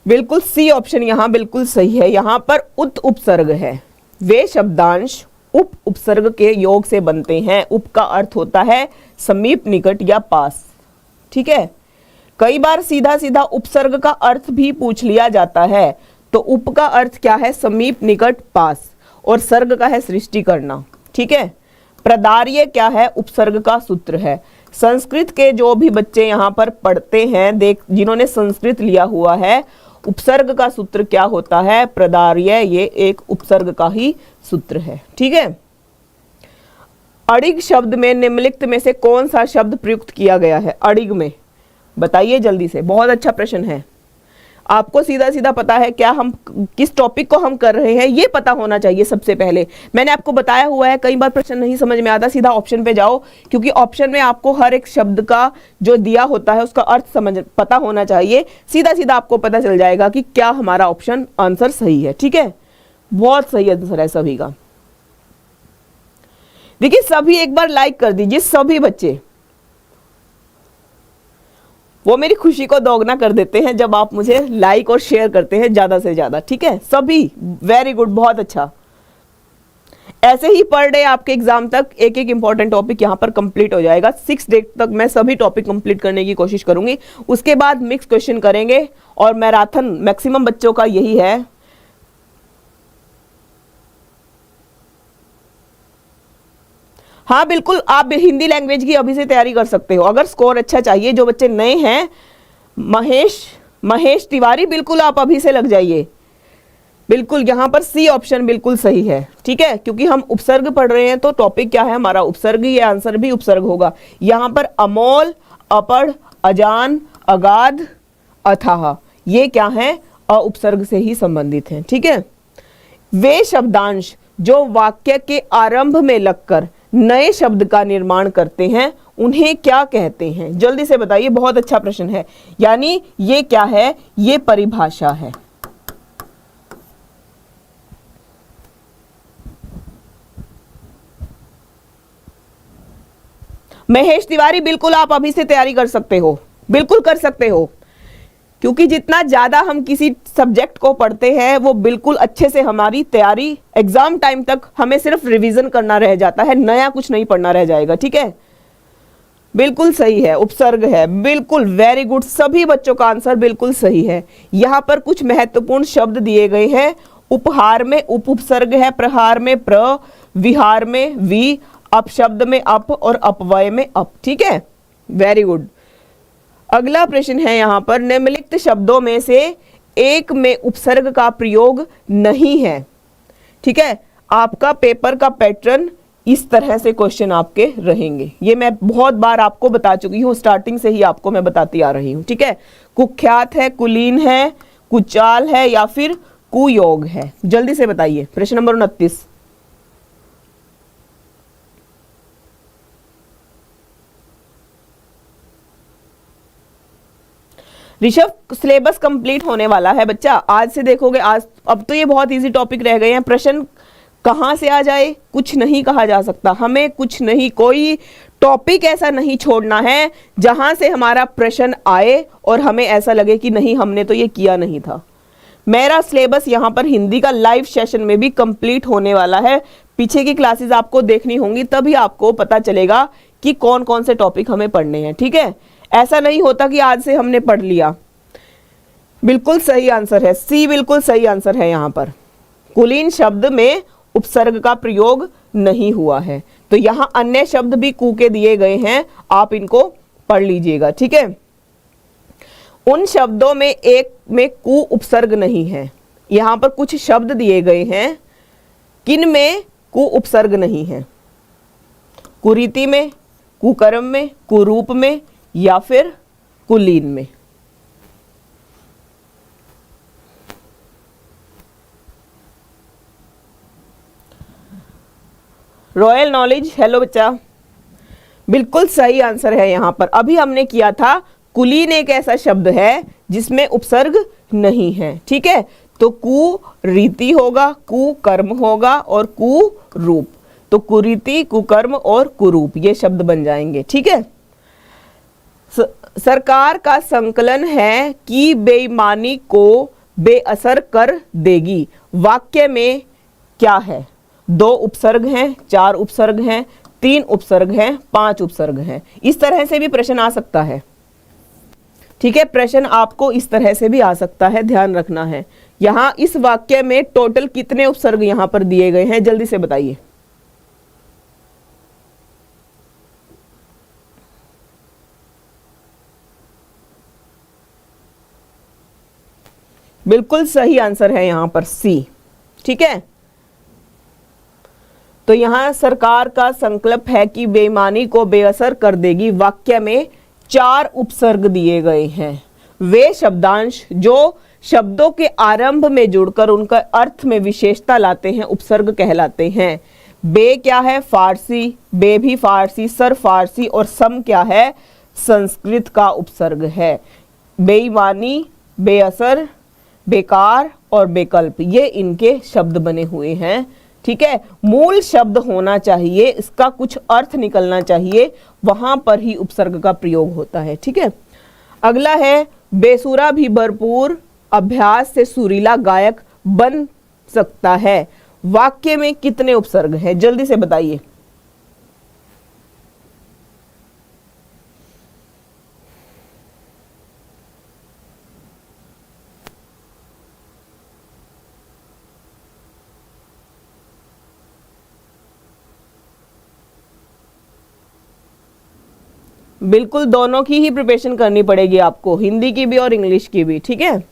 बिल्कुल सी ऑप्शन यहां बिल्कुल सही है। यहां पर उत उपसर्ग है। वे शब्दांश उप उपसर्ग के योग से बनते हैं। उप का अर्थ होता है समीप, निकट या पास, ठीक है। कई बार सीधा सीधा उपसर्ग का अर्थ भी पूछ लिया जाता है, तो उप का अर्थ क्या है, समीप, निकट, पास, और सर्ग का है सृष्टि करना, ठीक है। प्रदार्य क्या है, उपसर्ग का सूत्र है। संस्कृत के जो भी बच्चे यहाँ पर पढ़ते हैं, जिन्होंने संस्कृत लिया हुआ है, उपसर्ग का सूत्र क्या होता है, प्रदार्य, ये एक उपसर्ग का ही सूत्र है, ठीक है। अड़िग शब्द में निम्नलिखित में से कौन सा शब्द प्रयुक्त किया गया है। अड़िग में बताइए जल्दी से, बहुत अच्छा प्रश्न है। आपको सीधा सीधा पता है क्या हम किस टॉपिक को हम कर रहे हैं, ये पता होना चाहिए सबसे पहले। मैंने आपको बताया हुआ है, कई बार प्रश्न नहीं समझ में आता, सीधा ऑप्शन पे जाओ, क्योंकि ऑप्शन में आपको हर एक शब्द का जो दिया होता है उसका अर्थ पता होना चाहिए। सीधा सीधा आपको पता चल जाएगा कि क्या हमारा ऑप्शन आंसर सही है, ठीक है। बहुत सही आंसर है सभी का। देखिए सभी एक बार लाइक कर दीजिए, सभी बच्चे, वो मेरी खुशी को दोगुना कर देते हैं जब आप मुझे लाइक और शेयर करते हैं ज्यादा से ज्यादा, ठीक है सभी। वेरी गुड, बहुत अच्छा। ऐसे ही पर डे आपके एग्जाम तक एक एक इंपॉर्टेंट टॉपिक यहाँ पर कंप्लीट हो जाएगा। 6 डेट तक मैं सभी टॉपिक कंप्लीट करने की कोशिश करूंगी। उसके बाद मिक्स क्वेश्चन करेंगे, और मैराथन मैक्सिमम बच्चों का यही है। हाँ बिल्कुल, आप हिंदी लैंग्वेज की अभी से तैयारी कर सकते हो अगर स्कोर अच्छा चाहिए। जो बच्चे नए हैं, महेश तिवारी, बिल्कुल आप अभी से लग जाइए। बिल्कुल यहाँ पर सी ऑप्शन बिल्कुल सही है, ठीक है, क्योंकि हम उपसर्ग पढ़ रहे हैं तो टॉपिक क्या है हमारा, उपसर्ग, ये आंसर भी उपसर्ग होगा। यहाँ पर अमोल, अपढ़, अजान, अगाध, अथाह, ये क्या है, उपसर्ग से ही संबंधित हैं, ठीक है। वे शब्दांश जो वाक्य के आरंभ में लगकर नए शब्द का निर्माण करते हैं उन्हें क्या कहते हैं, जल्दी से बताइए। बहुत अच्छा प्रश्न है, यानी ये क्या है, ये परिभाषा है। महेश तिवारी, बिल्कुल आप अभी से तैयारी कर सकते हो, बिल्कुल कर सकते हो, क्योंकि जितना ज़्यादा हम किसी सब्जेक्ट को पढ़ते हैं वो बिल्कुल अच्छे से हमारी तैयारी एग्जाम टाइम तक हमें सिर्फ रिवीजन करना रह जाता है, नया कुछ नहीं पढ़ना रह जाएगा। ठीक है, बिल्कुल सही है, उपसर्ग है, बिल्कुल वेरी गुड, सभी बच्चों का आंसर बिल्कुल सही है। यहाँ पर कुछ महत्वपूर्ण शब्द दिए गए हैं। उपहार में उप उपसर्ग है, प्रहार में प्र, विहार में वि, अपशब्द में अप और अपव्यय में अप। ठीक है, वेरी गुड। अगला प्रश्न है यहाँ पर, निम्नलिखित शब्दों में से एक में उपसर्ग का प्रयोग नहीं है। ठीक है, आपका पेपर का पैटर्न इस तरह से क्वेश्चन आपके रहेंगे। ये मैं बहुत बार आपको बता चुकी हूँ, स्टार्टिंग से ही आपको मैं बताती आ रही हूँ। ठीक है, कुख्यात है, कुलीन है, कुचाल है या फिर कुयोग है। जल्दी से बताइए। प्रश्न नंबर 29। ऋषभ, सिलेबस कंप्लीट होने वाला है बच्चा, आज से देखोगे। आज अब तो ये बहुत इजी टॉपिक रह गए हैं। प्रश्न कहाँ से आ जाए कुछ नहीं कहा जा सकता। हमें कुछ नहीं, कोई टॉपिक ऐसा नहीं छोड़ना है जहां से हमारा प्रश्न आए और हमें ऐसा लगे कि नहीं हमने तो ये किया नहीं था। मेरा सिलेबस यहाँ पर हिंदी का लाइव सेशन में भी कंप्लीट होने वाला है। पीछे की क्लासेस आपको देखनी होंगी, तभी आपको पता चलेगा कि कौन कौन से टॉपिक हमें पढ़ने हैं। ठीक है, ऐसा नहीं होता कि आज से हमने पढ़ लिया। बिल्कुल सही आंसर है, सी बिल्कुल सही आंसर है। यहाँ पर कुलीन शब्द में उपसर्ग का प्रयोग नहीं हुआ है। तो यहाँ अन्य शब्द भी कु के दिए गए हैं, आप इनको पढ़ लीजिएगा। ठीक है, उन शब्दों में एक में कु उपसर्ग नहीं है। यहाँ पर कुछ शब्द दिए गए हैं, किन में कु उपसर्ग नहीं है? कुरीति में, कुकर्म में, कुरूप में या फिर कुलीन में। रॉयल नॉलेज, हेलो बच्चा, बिल्कुल सही आंसर है। यहाँ पर अभी हमने किया था, कुलीन एक ऐसा शब्द है जिसमें उपसर्ग नहीं है। ठीक है, तो कु रीति होगा, कु कर्म होगा और कु रूप। तो कुरीति, कुकर्म और कुरूप ये शब्द बन जाएंगे। ठीक है, सरकार का संकलन है कि बेईमानी को बेअसर कर देगी। वाक्य में क्या है? 2 उपसर्ग हैं, 4 उपसर्ग हैं, 3 उपसर्ग हैं, 5 उपसर्ग हैं। इस तरह से भी प्रश्न आ सकता है। ठीक है, प्रश्न आपको इस तरह से भी आ सकता है, ध्यान रखना है। यहां इस वाक्य में टोटल कितने उपसर्ग यहां पर दिए गए हैं, जल्दी से बताइए। बिल्कुल सही आंसर है यहां पर सी। ठीक है, तो यहां सरकार का संकल्प है कि बेईमानी को बेअसर कर देगी। वाक्य में 4 उपसर्ग दिए गए हैं। वे शब्दांश जो शब्दों के आरंभ में जुड़कर उनका अर्थ में विशेषता लाते हैं उपसर्ग कहलाते हैं। बे क्या है? फारसी, बे भी फारसी, सर फारसी और सम क्या है? संस्कृत का उपसर्ग है। बेईमानी, बेअसर, बेकार और बेकल्प ये इनके शब्द बने हुए हैं। ठीक है, मूल शब्द होना चाहिए, इसका कुछ अर्थ निकलना चाहिए, वहां पर ही उपसर्ग का प्रयोग होता है। ठीक है, अगला है, बेसुरा भी भरपूर अभ्यास से सुरीला गायक बन सकता है। वाक्य में कितने उपसर्ग हैं, जल्दी से बताइए। बिल्कुल दोनों की ही प्रिपरेशन करनी पड़ेगी आपको, हिंदी की भी और इंग्लिश की भी। ठीक है,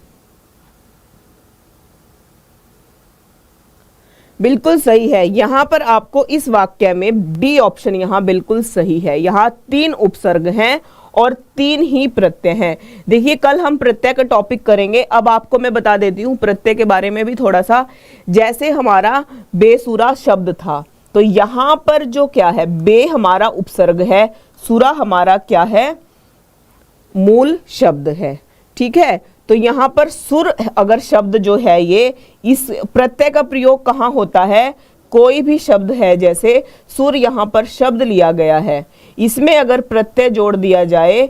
बिल्कुल सही है। यहां पर आपको इस वाक्य में डी ऑप्शन यहां बिल्कुल सही है। यहां 3 उपसर्ग हैं और 3 ही प्रत्यय हैं। देखिए, कल हम प्रत्यय का टॉपिक करेंगे, अब आपको मैं बता देती हूं प्रत्यय के बारे में भी थोड़ा सा। जैसे हमारा बेसुरा शब्द था, तो यहां पर जो क्या है, बे हमारा उपसर्ग है, सुरा हमारा क्या है, मूल शब्द है। ठीक है, तो यहां पर सुर अगर शब्द जो है ये, इस प्रत्यय का प्रयोग कहाँ होता है? कोई भी शब्द है, जैसे सुर यहां पर शब्द लिया गया है, इसमें अगर प्रत्यय जोड़ दिया जाए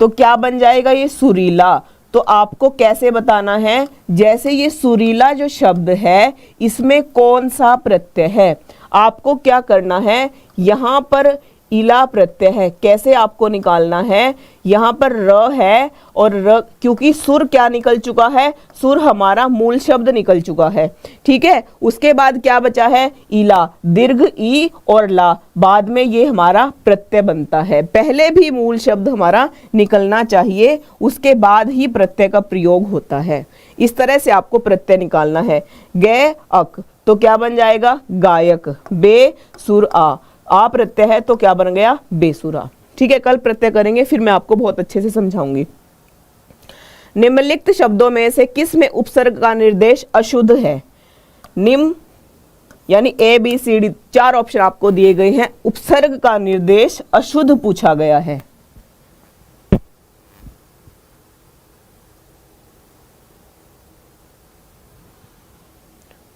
तो क्या बन जाएगा? ये सुरीला। तो आपको कैसे बताना है, जैसे ये सुरीला जो शब्द है इसमें कौन सा प्रत्यय है, आपको क्या करना है, यहाँ पर इला प्रत्यय है, कैसे आपको निकालना है, यहाँ पर र है और र, क्योंकि सुर क्या निकल चुका है, सुर हमारा मूल शब्द निकल चुका है, ठीक है। उसके बाद क्या बचा है, इला, दीर्घ ई और ला, बाद में ये हमारा प्रत्यय बनता है। पहले भी मूल शब्द हमारा निकलना चाहिए, उसके बाद ही प्रत्यय का प्रयोग होता है। इस तरह से आपको प्रत्यय निकालना है। गे अक तो क्या बन जाएगा, गायक। बे सुर आ प्रत्यय है तो क्या बन गया, बेसुरा। ठीक है, कल प्रत्यय करेंगे, फिर मैं आपको बहुत अच्छे से समझाऊंगी। निम्नलिखित शब्दों में से किस में उपसर्ग का निर्देश अशुद्ध है। निम्न यानी A B C D 4 option आपको दिए गए हैं, उपसर्ग का निर्देश अशुद्ध पूछा गया है।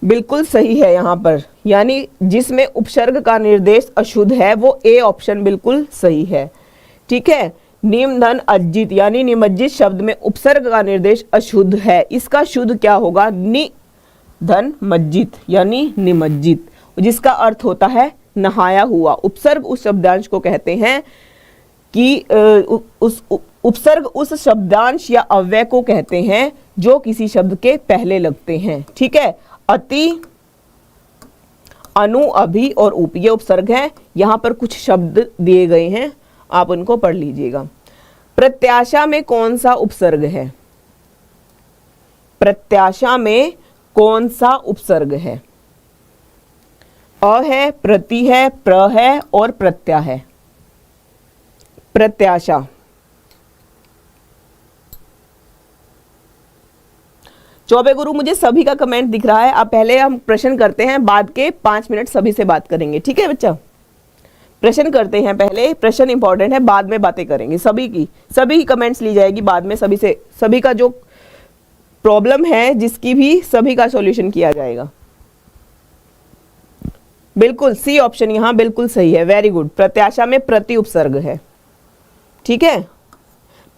बिल्कुल सही है यहाँ पर, यानी जिसमें उपसर्ग का निर्देश अशुद्ध है वो ए ऑप्शन बिल्कुल सही है। ठीक है, निम धन अज्जित यानी निमज्जित शब्द में उपसर्ग का निर्देश अशुद्ध है, इसका शुद्ध क्या होगा, नि धन मज्जित यानी निमज्जित, जिसका अर्थ होता है नहाया हुआ। उपसर्ग उस शब्दांश को कहते हैं कि उस उपसर्ग उस शब्दांश या अव्यय को कहते हैं जो किसी शब्द के पहले लगते हैं। ठीक है, अति, अनु, अभि और उप ये उपसर्ग है। यहां पर कुछ शब्द दिए गए हैं, आप उनको पढ़ लीजिएगा। प्रत्याशा में कौन सा उपसर्ग है, प्रत्याशा में कौन सा उपसर्ग है, अ है, प्रति है, प्र है और प्रत्या है। प्रत्याशा, चौबे गुरु मुझे सभी का कमेंट दिख रहा है। अब पहले हम प्रश्न करते हैं, बाद के 5 मिनट सभी से बात करेंगे। ठीक है बच्चा, प्रश्न करते हैं पहले, प्रश्न इंपॉर्टेंट है, बाद में बातें करेंगे। सभी की कमेंट्स ली जाएगी बाद में, सभी का जो प्रॉब्लम है जिसकी भी सभी का सॉल्यूशन किया जाएगा। बिल्कुल सी ऑप्शन यहाँ बिल्कुल सही है, वेरी गुड। प्रत्याशा में प्रति उपसर्ग है। ठीक है,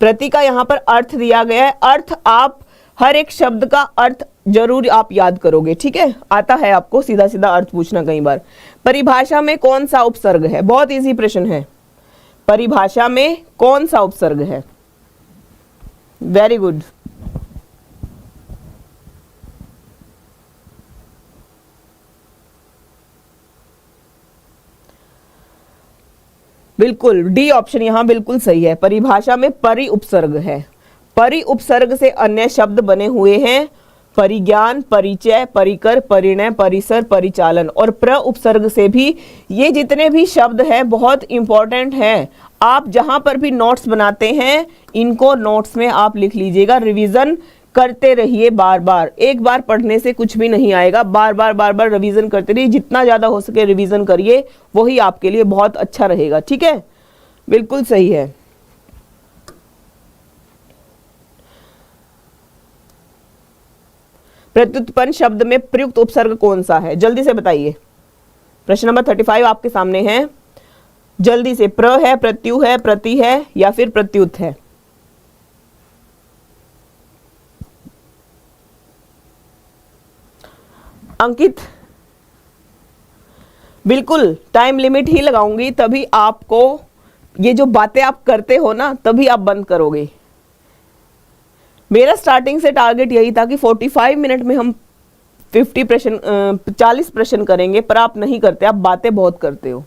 प्रति का यहाँ पर अर्थ दिया गया है, अर्थ आप हर एक शब्द का अर्थ जरूर आप याद करोगे। ठीक है, आता है आपको सीधा सीधा अर्थ पूछना कई बार। परिभाषा में कौन सा उपसर्ग है, बहुत इजी प्रश्न है। परिभाषा में कौन सा उपसर्ग है, वेरी गुड। बिल्कुल डी ऑप्शन यहां बिल्कुल सही है। परिभाषा में परि उपसर्ग है, परि उपसर्ग से अन्य शब्द बने हुए हैं, परिज्ञान, परिचय, परिकर, परिणय, परिसर, परिचालन। और प्र उपसर्ग से भी ये जितने भी शब्द हैं बहुत इंपॉर्टेंट हैं। आप जहां पर भी नोट्स बनाते हैं इनको नोट्स में आप लिख लीजिएगा, रिवीजन करते रहिए बार बार। एक बार पढ़ने से कुछ भी नहीं आएगा, बार बार रिवीजन करते रहिए, जितना ज़्यादा हो सके रिवीजन करिए, वही आपके लिए बहुत अच्छा रहेगा। ठीक है, बिल्कुल सही है। प्रत्युत्पन्न शब्द में प्रयुक्त उपसर्ग कौन सा है, जल्दी से बताइए। प्रश्न नंबर 35 आपके सामने है, जल्दी से। प्र है, प्रत्यु है, प्रति है या फिर प्रत्युत है। अंकित, बिल्कुल टाइम लिमिट ही लगाऊंगी, तभी आपको ये जो बातें आप करते हो ना तभी आप बंद करोगे। मेरा स्टार्टिंग से टारगेट यही था कि 45 मिनट में हम 40 प्रश्न करेंगे, पर आप नहीं करते, आप बातें बहुत करते हो।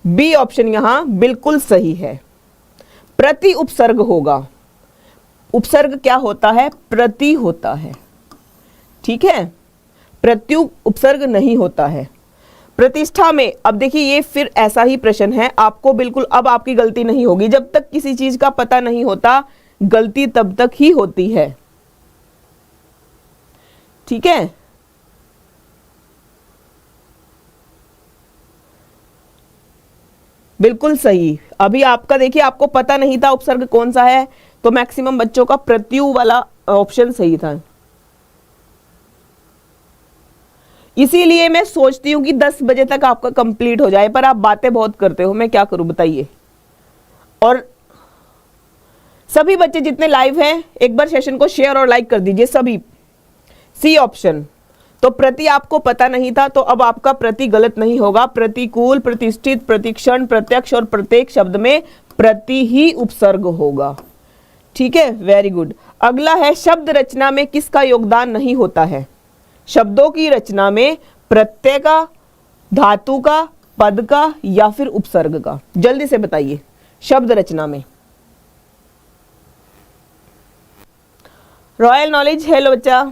बी ऑप्शन यहां बिल्कुल सही है, प्रति उपसर्ग होगा। उपसर्ग क्या होता है, प्रति होता है। ठीक है, प्रत्यु उपसर्ग नहीं होता है। प्रतिष्ठा में, अब देखिए ये फिर ऐसा ही प्रश्न है, आपको बिल्कुल अब आपकी गलती नहीं होगी। जब तक किसी चीज का पता नहीं होता गलती तब तक ही होती है। ठीक है, बिल्कुल सही। अभी आपका देखिए आपको पता नहीं था उपसर्ग कौन सा है, तो मैक्सिमम बच्चों का प्रत्यु वाला ऑप्शन सही था। इसीलिए मैं सोचती हूँ कि 10 बजे तक आपका कंप्लीट हो जाए, पर आप बातें बहुत करते हो, मैं क्या करूं बताइए। और सभी बच्चे जितने लाइव हैं एक बार सेशन को शेयर और लाइक कर दीजिए सभी। C option. तो प्रति आपको पता नहीं था तो अब आपका प्रति गलत नहीं होगा। प्रतिकूल, प्रतिष्ठित, प्रतिक्षण, प्रत्यक्ष और प्रत्येक शब्द में प्रति ही उपसर्ग होगा। ठीक है, वेरी गुड। अगला है शब्द रचना में किसका योगदान नहीं होता है? शब्दों की रचना में प्रत्यय का, धातु का, पद का या फिर उपसर्ग का? जल्दी से बताइए। शब्द रचना में रॉयल नॉलेज, हेलो बच्चा।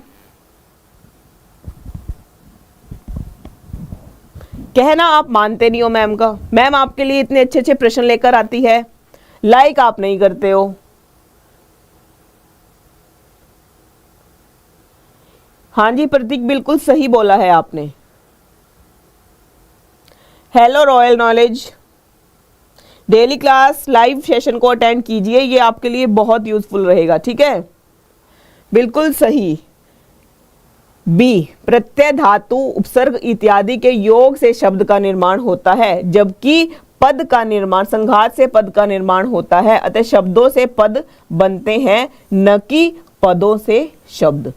कहना आप मानते नहीं हो मैम का। मैम आपके लिए इतने अच्छे अच्छे प्रश्न लेकर आती है, लाइक आप नहीं करते हो। हाँ जी प्रतीक, बिल्कुल सही बोला है आपने। Hello royal knowledge. Daily class live session को अटेंड कीजिए, ये आपके लिए बहुत यूजफुल रहेगा। ठीक है, बिल्कुल सही। बी, प्रत्यय, धातु, उपसर्ग इत्यादि के योग से शब्द का निर्माण होता है, जबकि पद का निर्माण, संघात से पद का निर्माण होता है। अतः शब्दों से पद बनते हैं, न कि पदों से शब्द।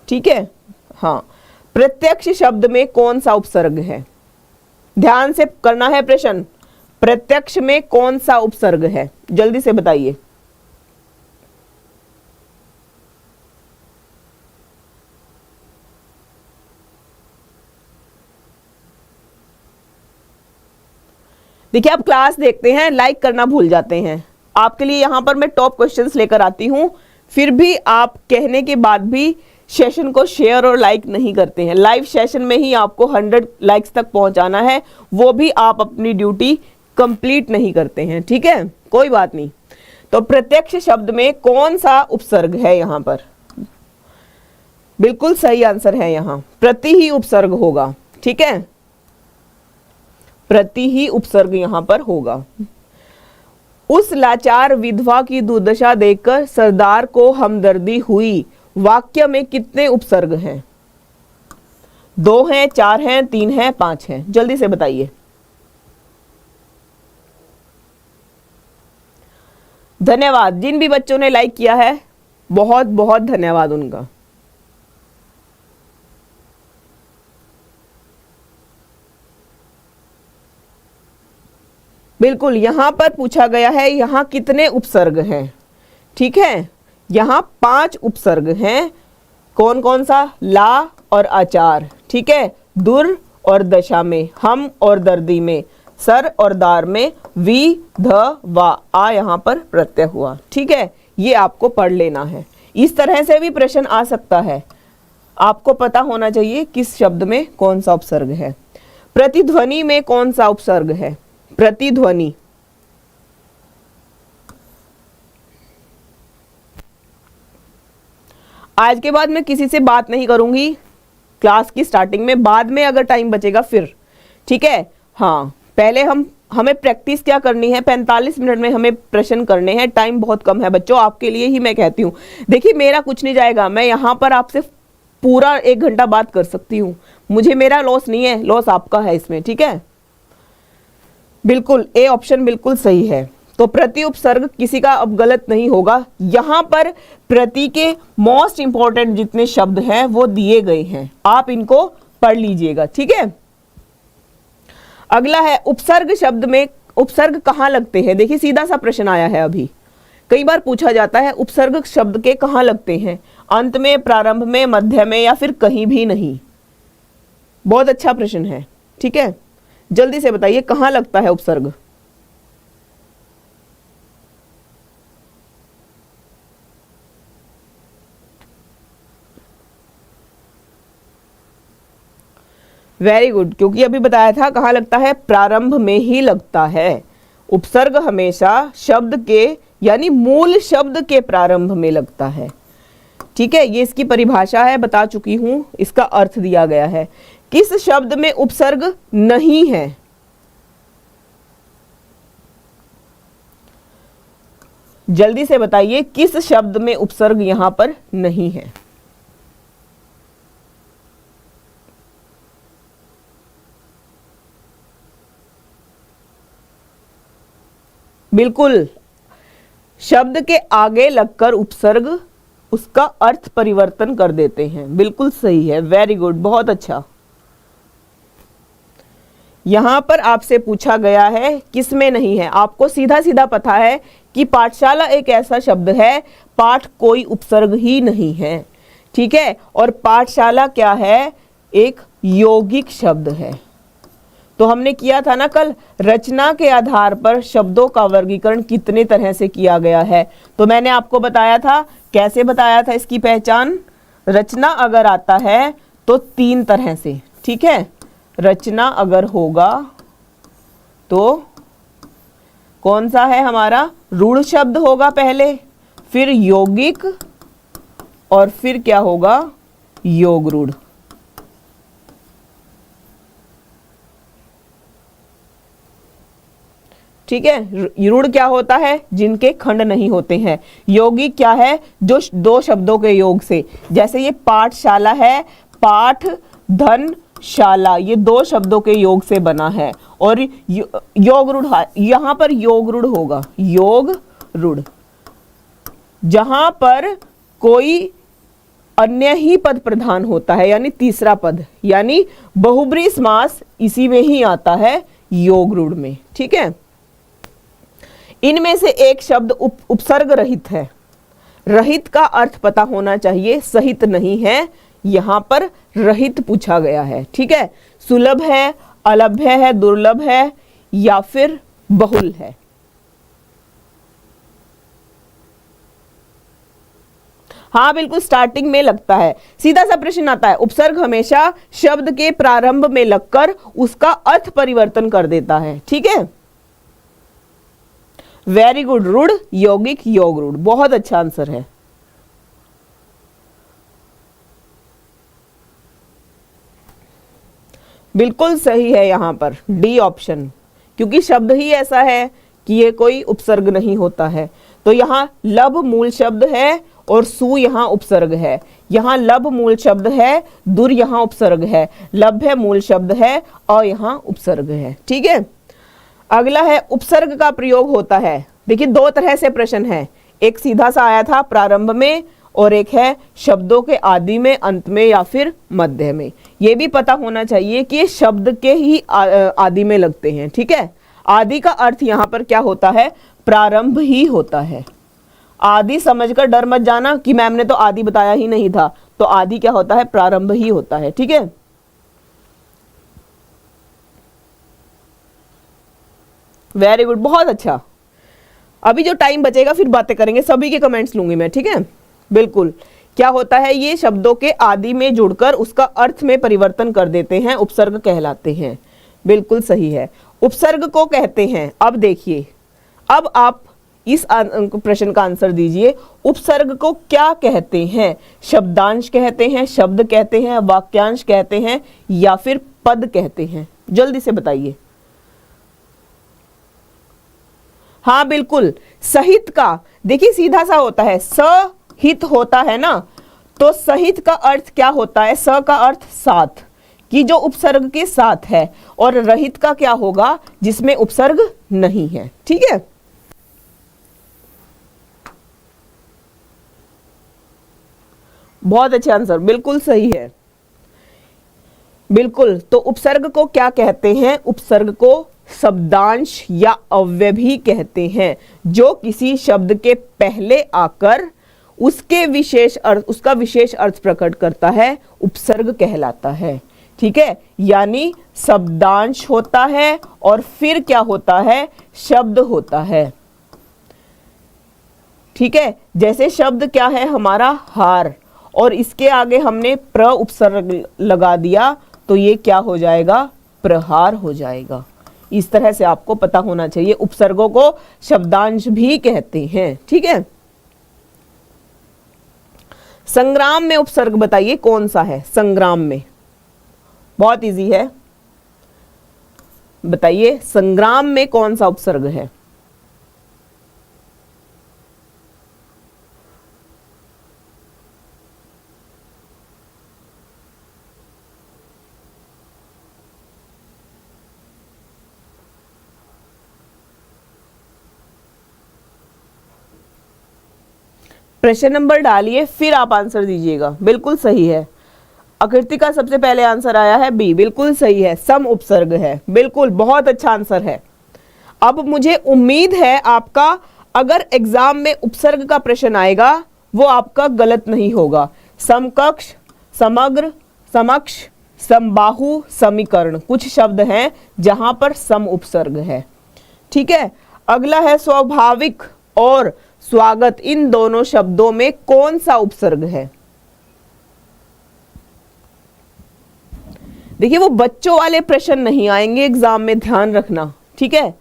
ठीक है, हाँ। प्रत्यक्ष शब्द में कौन सा उपसर्ग है? ध्यान से करना है प्रश्न। प्रत्यक्ष में कौन सा उपसर्ग है? जल्दी से बताइए। देखिए आप क्लास देखते हैं, लाइक करना भूल जाते हैं। आपके लिए यहाँ पर मैं टॉप क्वेश्चंस लेकर आती हूँ, फिर भी आप कहने के बाद भी सेशन को शेयर और लाइक नहीं करते हैं। लाइव सेशन में ही आपको 100 लाइक्स तक पहुँचाना है, वो भी आप अपनी ड्यूटी कंप्लीट नहीं करते हैं। ठीक है, कोई बात नहीं। तो प्रत्यक्ष शब्द में कौन सा उपसर्ग है यहाँ पर? बिल्कुल सही आंसर है यहाँ प्रति ही उपसर्ग होगा। ठीक है, प्रति ही उपसर्ग यहां पर होगा। उस लाचार विधवा की दुर्दशा देखकर सरदार को हमदर्दी हुई, वाक्य में कितने उपसर्ग हैं? 2 हैं, 4 हैं, 3 हैं, 5 हैं? जल्दी से बताइए। धन्यवाद जिन भी बच्चों ने लाइक किया है, बहुत बहुत धन्यवाद उनका। बिल्कुल, यहां पर पूछा गया है यहां कितने उपसर्ग हैं। ठीक है, यहां 5 उपसर्ग हैं। कौन कौन सा? ला और आचार। ठीक है, दुर और दशा में, हम और दर्दी में, सर और दार में, वी, ध, वा, आ यहां पर प्रत्यय हुआ। ठीक है, ये आपको पढ़ लेना है। इस तरह से भी प्रश्न आ सकता है, आपको पता होना चाहिए किस शब्द में कौन सा उपसर्ग है। प्रतिध्वनि में कौन सा उपसर्ग है? प्रतिध्वनि, आज के बाद मैं किसी से बात नहीं करूंगी क्लास की स्टार्टिंग में, बाद में अगर टाइम बचेगा फिर। ठीक है, हाँ। पहले हमें प्रैक्टिस क्या करनी है, 45 मिनट में हमें प्रश्न करने हैं। टाइम बहुत कम है बच्चों, आपके लिए ही मैं कहती हूँ। देखिए मेरा कुछ नहीं जाएगा, मैं यहाँ पर आपसे पूरा 1 घंटा बात कर सकती हूँ, मुझे, मेरा लॉस नहीं है, लॉस आपका है इसमें। ठीक है, बिल्कुल ए ऑप्शन बिल्कुल सही है। तो प्रति उपसर्ग किसी का अब गलत नहीं होगा। यहां पर प्रति के मोस्ट इंपॉर्टेंट जितने शब्द हैं वो दिए गए हैं, आप इनको पढ़ लीजिएगा। ठीक है, अगला है उपसर्ग शब्द में उपसर्ग कहां लगते हैं? देखिए सीधा सा प्रश्न आया है, अभी कई बार पूछा जाता है उपसर्ग शब्द के कहां लगते हैं? अंत में, प्रारंभ में, मध्य में या फिर कहीं भी नहीं? बहुत अच्छा प्रश्न है। ठीक है, जल्दी से बताइए कहां लगता है उपसर्ग? वेरी गुड, क्योंकि अभी बताया था कहां लगता है, प्रारंभ में ही लगता है। उपसर्ग हमेशा शब्द के यानी मूल शब्द के प्रारंभ में लगता है। ठीक है, ये इसकी परिभाषा है, बता चुकी हूं, इसका अर्थ दिया गया है। किस शब्द में उपसर्ग नहीं है? जल्दी से बताइए किस शब्द में उपसर्ग यहां पर नहीं है? बिल्कुल, शब्द के आगे लगकर उपसर्ग उसका अर्थ परिवर्तन कर देते हैं। बिल्कुल सही है, वेरी गुड, बहुत अच्छा। यहां पर आपसे पूछा गया है किसमें नहीं है। आपको सीधा सीधा पता है कि पाठशाला एक ऐसा शब्द है, पाठ कोई उपसर्ग ही नहीं है, ठीक है। और पाठशाला क्या है, एक यौगिक शब्द है। तो हमने किया था ना कल, रचना के आधार पर शब्दों का वर्गीकरण कितने तरह से किया गया है। तो मैंने आपको बताया था, कैसे बताया था इसकी पहचान। रचना अगर आता है तो 3 तरह से, ठीक है। रचना अगर होगा तो कौन सा है हमारा, रूढ़ शब्द होगा पहले, फिर यौगिक, और फिर क्या होगा, योग रूढ़। ठीक है। रूढ़ क्या होता है, जिनके खंड नहीं होते हैं। यौगिक क्या है, जो 2 शब्दों के योग से, जैसे ये पाठशाला है, पाठ धन शाला, ये 2 शब्दों के योग से बना है। और योग रूढ़, यहां पर योग रूढ़ होगा, योग रूढ़, जहां पर कोई अन्य ही पद प्रधान होता है, यानी तीसरा पद, यानी बहुब्रीहि समास इसी में ही आता है, योग रूढ़ में, ठीक है। इनमें से एक शब्द उपसर्ग रहित है। रहित का अर्थ पता होना चाहिए, सहित नहीं है। यहां पर रहित पूछा गया है, ठीक है। सुलभ है, अलभ्य है, दुर्लभ है, या फिर बहुल है। हाँ बिल्कुल, स्टार्टिंग में लगता है। सीधा सा प्रश्न आता है, उपसर्ग हमेशा शब्द के प्रारंभ में लगकर उसका अर्थ परिवर्तन कर देता है, ठीक है। वेरी गुड, रूढ़, यौगिक, योग रूढ़, बहुत अच्छा आंसर है। बिल्कुल सही है यहां पर डी ऑप्शन, क्योंकि शब्द ही ऐसा है कि ये कोई उपसर्ग नहीं होता है। तो यहां लब मूल शब्द है और सु यहां उपसर्ग है। यहां लब मूल शब्द है, दुर यहां उपसर्ग है, लभ्य मूल शब्द है और यहां उपसर्ग है, ठीक है। अगला है, उपसर्ग का प्रयोग होता है। देखिए 2 तरह से प्रश्न है, एक सीधा सा आया था प्रारंभ में, और एक है शब्दों के आदि में, अंत में, या फिर मध्य में। ये भी पता होना चाहिए कि ये शब्द के ही आदि में लगते हैं, ठीक है। आदि का अर्थ यहां पर क्या होता है, प्रारंभ ही होता है। आदि समझकर डर मत जाना कि मैम ने तो आदि बताया ही नहीं था। तो आदि क्या होता है, प्रारंभ ही होता है, ठीक है। वेरी गुड, बहुत अच्छा। अभी जो टाइम बचेगा फिर बातें करेंगे, सभी के कमेंट्स लूंगी मैं, ठीक है। बिल्कुल, क्या होता है, ये शब्दों के आदि में जुड़कर उसका अर्थ में परिवर्तन कर देते हैं, उपसर्ग कहलाते हैं। बिल्कुल सही है, उपसर्ग को कहते हैं। अब देखिए, अब आप इस प्रश्न का आंसर दीजिए, उपसर्ग को क्या कहते हैं। शब्दांश कहते हैं, शब्द कहते हैं, वाक्यांश कहते हैं, या फिर पद कहते हैं। जल्दी से बताइए। हाँ बिल्कुल, सहित का देखिए सीधा सा होता है, सहित होता है ना, तो सहित का अर्थ क्या होता है, स का अर्थ साथ, कि जो उपसर्ग के साथ है, और रहित का क्या होगा, जिसमें उपसर्ग नहीं है, ठीक है। बहुत अच्छे आंसर, बिल्कुल सही है, बिल्कुल। तो उपसर्ग को क्या कहते हैं, उपसर्ग को शब्दांश या अव्यय भी कहते हैं, जो किसी शब्द के पहले आकर उसके विशेष अर्थ, उसका विशेष अर्थ प्रकट करता है, उपसर्ग कहलाता है, ठीक है। यानी शब्दांश होता है और फिर क्या होता है, शब्द होता है, ठीक है। जैसे शब्द क्या है हमारा, हार, और इसके आगे हमने प्र उपसर्ग लगा दिया, तो ये क्या हो जाएगा, प्रहार हो जाएगा। इस तरह से आपको पता होना चाहिए, उपसर्गों को शब्दांश भी कहते हैं, ठीक है। संग्राम में उपसर्ग बताइए कौन सा है, संग्राम में, बहुत इजी है, बताइए संग्राम में कौन सा उपसर्ग है। प्रश्न नंबर डालिए, फिर आप आंसर दीजिएगा। बिल्कुल सही है। आकृति का सबसे पहले आंसर आया है बी, बिल्कुल सही है, सम उपसर्ग है। बिल्कुल, बहुत अच्छा आंसर है। अब मुझे उम्मीद है आपका अगर एग्जाम में उपसर्ग का प्रश्न आएगा वो आपका गलत नहीं होगा। समकक्ष, समग्र, समक्ष, समबाहु, समीकरण कुछ शब्द हैं जहां पर सम उपसर्ग है। ठीक है, अगला है स्वाभाविक और स्वागत, इन दोनों शब्दों में कौन सा उपसर्ग है? देखिए, वो बच्चों वाले प्रश्न नहीं आएंगे एग्जाम में, ध्यान रखना। ठीक है,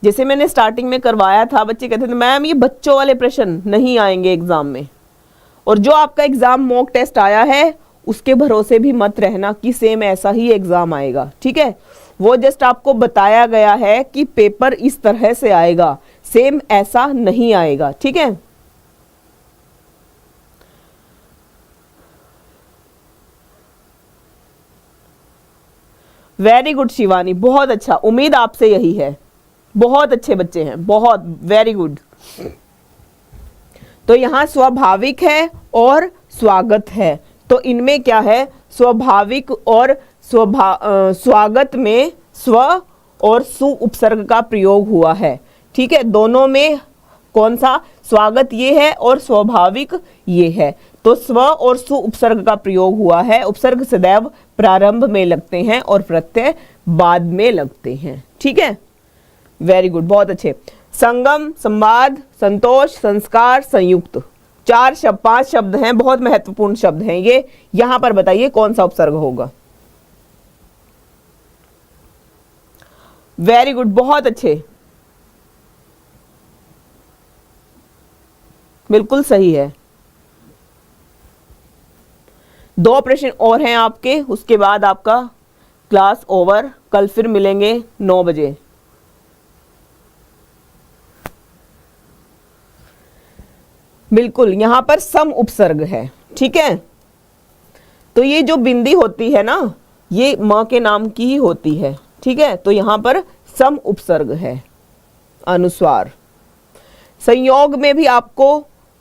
जैसे मैंने स्टार्टिंग में करवाया था, बच्चे कहते थे मैम ये बच्चों वाले प्रश्न नहीं आएंगे एग्जाम में। और जो आपका एग्जाम मॉक टेस्ट आया है उसके भरोसे भी मत रहना कि सेम ऐसा ही एग्जाम आएगा। ठीक है, वो जस्ट आपको बताया गया है कि पेपर इस तरह से आएगा, सेम ऐसा नहीं आएगा। ठीक है, वेरी गुड शिवानी, बहुत अच्छा, उम्मीद आपसे यही है। बहुत अच्छे बच्चे हैं, बहुत वेरी गुड। तो यहां स्वाभाविक है और स्वागत है, तो इनमें क्या है? स्वाभाविक और स्वागत में स्व और सु उपसर्ग का प्रयोग हुआ है। ठीक है, दोनों में कौन सा? स्वागत ये है और स्वाभाविक ये है, तो स्व और सु उपसर्ग का प्रयोग हुआ है। उपसर्ग सदैव प्रारंभ में लगते हैं और प्रत्यय बाद में लगते हैं। ठीक है, वेरी गुड, बहुत अच्छे। संगम, संवाद, संतोष, संस्कार, संयुक्त, 5 शब्द हैं, बहुत महत्वपूर्ण शब्द हैं ये। यहां पर बताइए कौन सा उपसर्ग होगा? वेरी गुड, बहुत अच्छे, बिल्कुल सही है। 2 प्रश्न और हैं आपके, उसके बाद आपका क्लास ओवर। कल फिर मिलेंगे 9 बजे। बिल्कुल, यहां पर सम उपसर्ग है। ठीक है, तो ये जो बिंदी होती है ना, ये मां के नाम की ही होती है। ठीक है, तो यहां पर सम उपसर्ग है। अनुस्वार, संयोग में भी आपको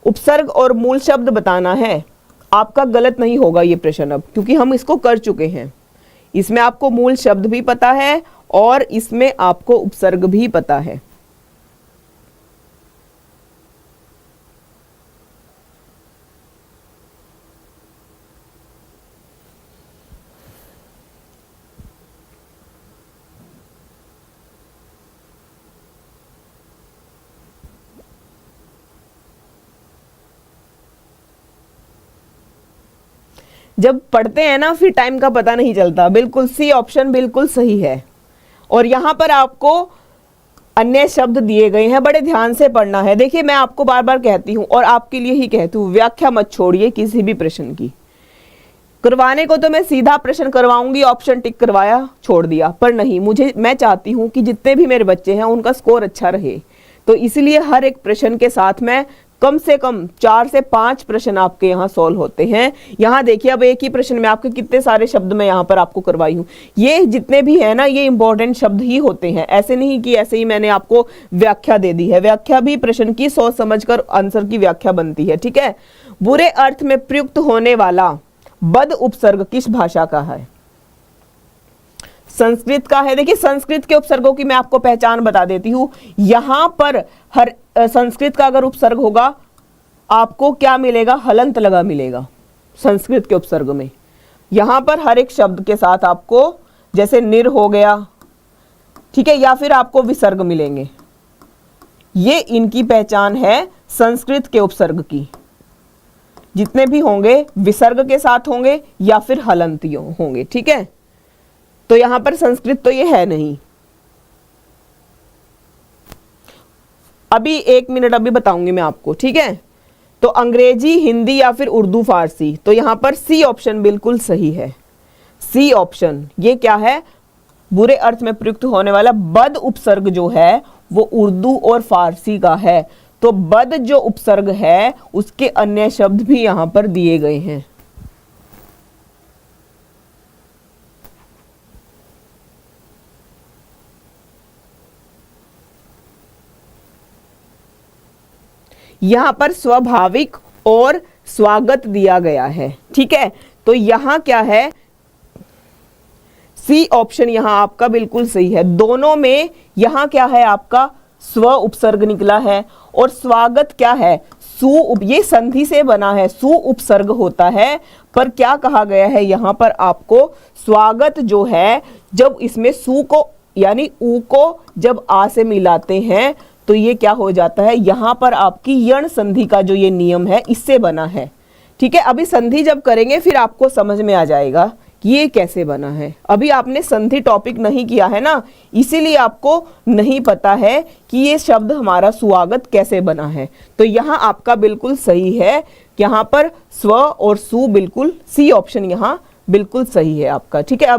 उपसर्ग और मूल शब्द बताना है। आपका गलत नहीं होगा ये प्रश्न अब, क्योंकि हम इसको कर चुके हैं। इसमें आपको मूल शब्द भी पता है और इसमें आपको उपसर्ग भी पता है। जब पढ़ते हैं ना फिर टाइम का पता नहीं चलता। बिल्कुल, सी ऑप्शन बिल्कुल सही है। और यहां पर आपको अन्य शब्द दिए गए हैं, बड़े ध्यान से पढ़ना है। देखिए, मैं आपको बार बार कहती हूं और आपके लिए ही कहती हूं, व्याख्या मत छोड़िए किसी भी प्रश्न की। करवाने को तो मैं सीधा प्रश्न करवाऊंगी, ऑप्शन टिक करवाया छोड़ दिया, पर नहीं, मैं चाहती हूं कि जितने भी मेरे बच्चे हैं उनका स्कोर अच्छा रहे। तो इसलिए हर एक प्रश्न के साथ मैं कम से कम 4 से 5 प्रश्न आपके यहाँ सॉल्व होते हैं। यहाँ देखिए, अब एक ही प्रश्न में आपके कितने सारे शब्द मैं यहाँ पर आपको करवाई हूँ। ये जितने भी है ना, ये इंपॉर्टेंट शब्द ही होते हैं। ऐसे नहीं कि ऐसे ही मैंने आपको व्याख्या दे दी है। व्याख्या भी प्रश्न की सोच समझकर आंसर की व्याख्या बनती है। ठीक है, बुरे अर्थ में प्रयुक्त होने वाला बद उपसर्ग किस भाषा का है? संस्कृत का है। देखिए, संस्कृत के उपसर्गों की मैं आपको पहचान बता देती हूं। यहां पर हर संस्कृत का अगर उपसर्ग होगा आपको क्या मिलेगा? हलंत लगा मिलेगा संस्कृत के उपसर्ग में। यहां पर हर एक शब्द के साथ आपको, जैसे निर हो गया, ठीक है, या फिर आपको विसर्ग मिलेंगे। ये इनकी पहचान है संस्कृत के उपसर्ग की। जितने भी होंगे विसर्ग के साथ होंगे या फिर हलंत होंगे। ठीक है, तो यहां पर संस्कृत तो ये है नहीं। अभी 1 मिनट अभी बताऊंगी मैं आपको। ठीक है, तो अंग्रेजी, हिंदी या फिर उर्दू, फारसी, तो यहां पर सी ऑप्शन बिल्कुल सही है। सी ऑप्शन, ये क्या है? बुरे अर्थ में प्रयुक्त होने वाला बद उपसर्ग जो है वो उर्दू और फारसी का है। तो बद जो उपसर्ग है उसके अन्य शब्द भी यहां पर दिए गए हैं। यहां पर स्वाभाविक और स्वागत दिया गया है। ठीक है, तो यहां क्या है, सी ऑप्शन यहां आपका बिल्कुल सही है। दोनों में यहां क्या है, आपका स्व उपसर्ग निकला है और स्वागत क्या है, ये संधि से बना है, सु उपसर्ग होता है। पर क्या कहा गया है यहां पर आपको, स्वागत जो है जब इसमें सु को यानी ऊ को जब आ से मिलाते हैं तो ये क्या हो जाता है, यहां पर आपकी यण संधि का जो ये नियम है इससे बना है। ठीक है, अभी संधि जब करेंगे फिर आपको समझ में आ जाएगा कि ये कैसे बना है। अभी आपने संधि टॉपिक नहीं किया है ना, इसीलिए आपको नहीं पता है कि ये शब्द हमारा स्वागत कैसे बना है। तो यहाँ आपका बिल्कुल सही है, यहाँ पर स्व और सु बिल्कुल, सी ऑप्शन यहाँ बिल्कुल सही है आपका। ठीक है, अब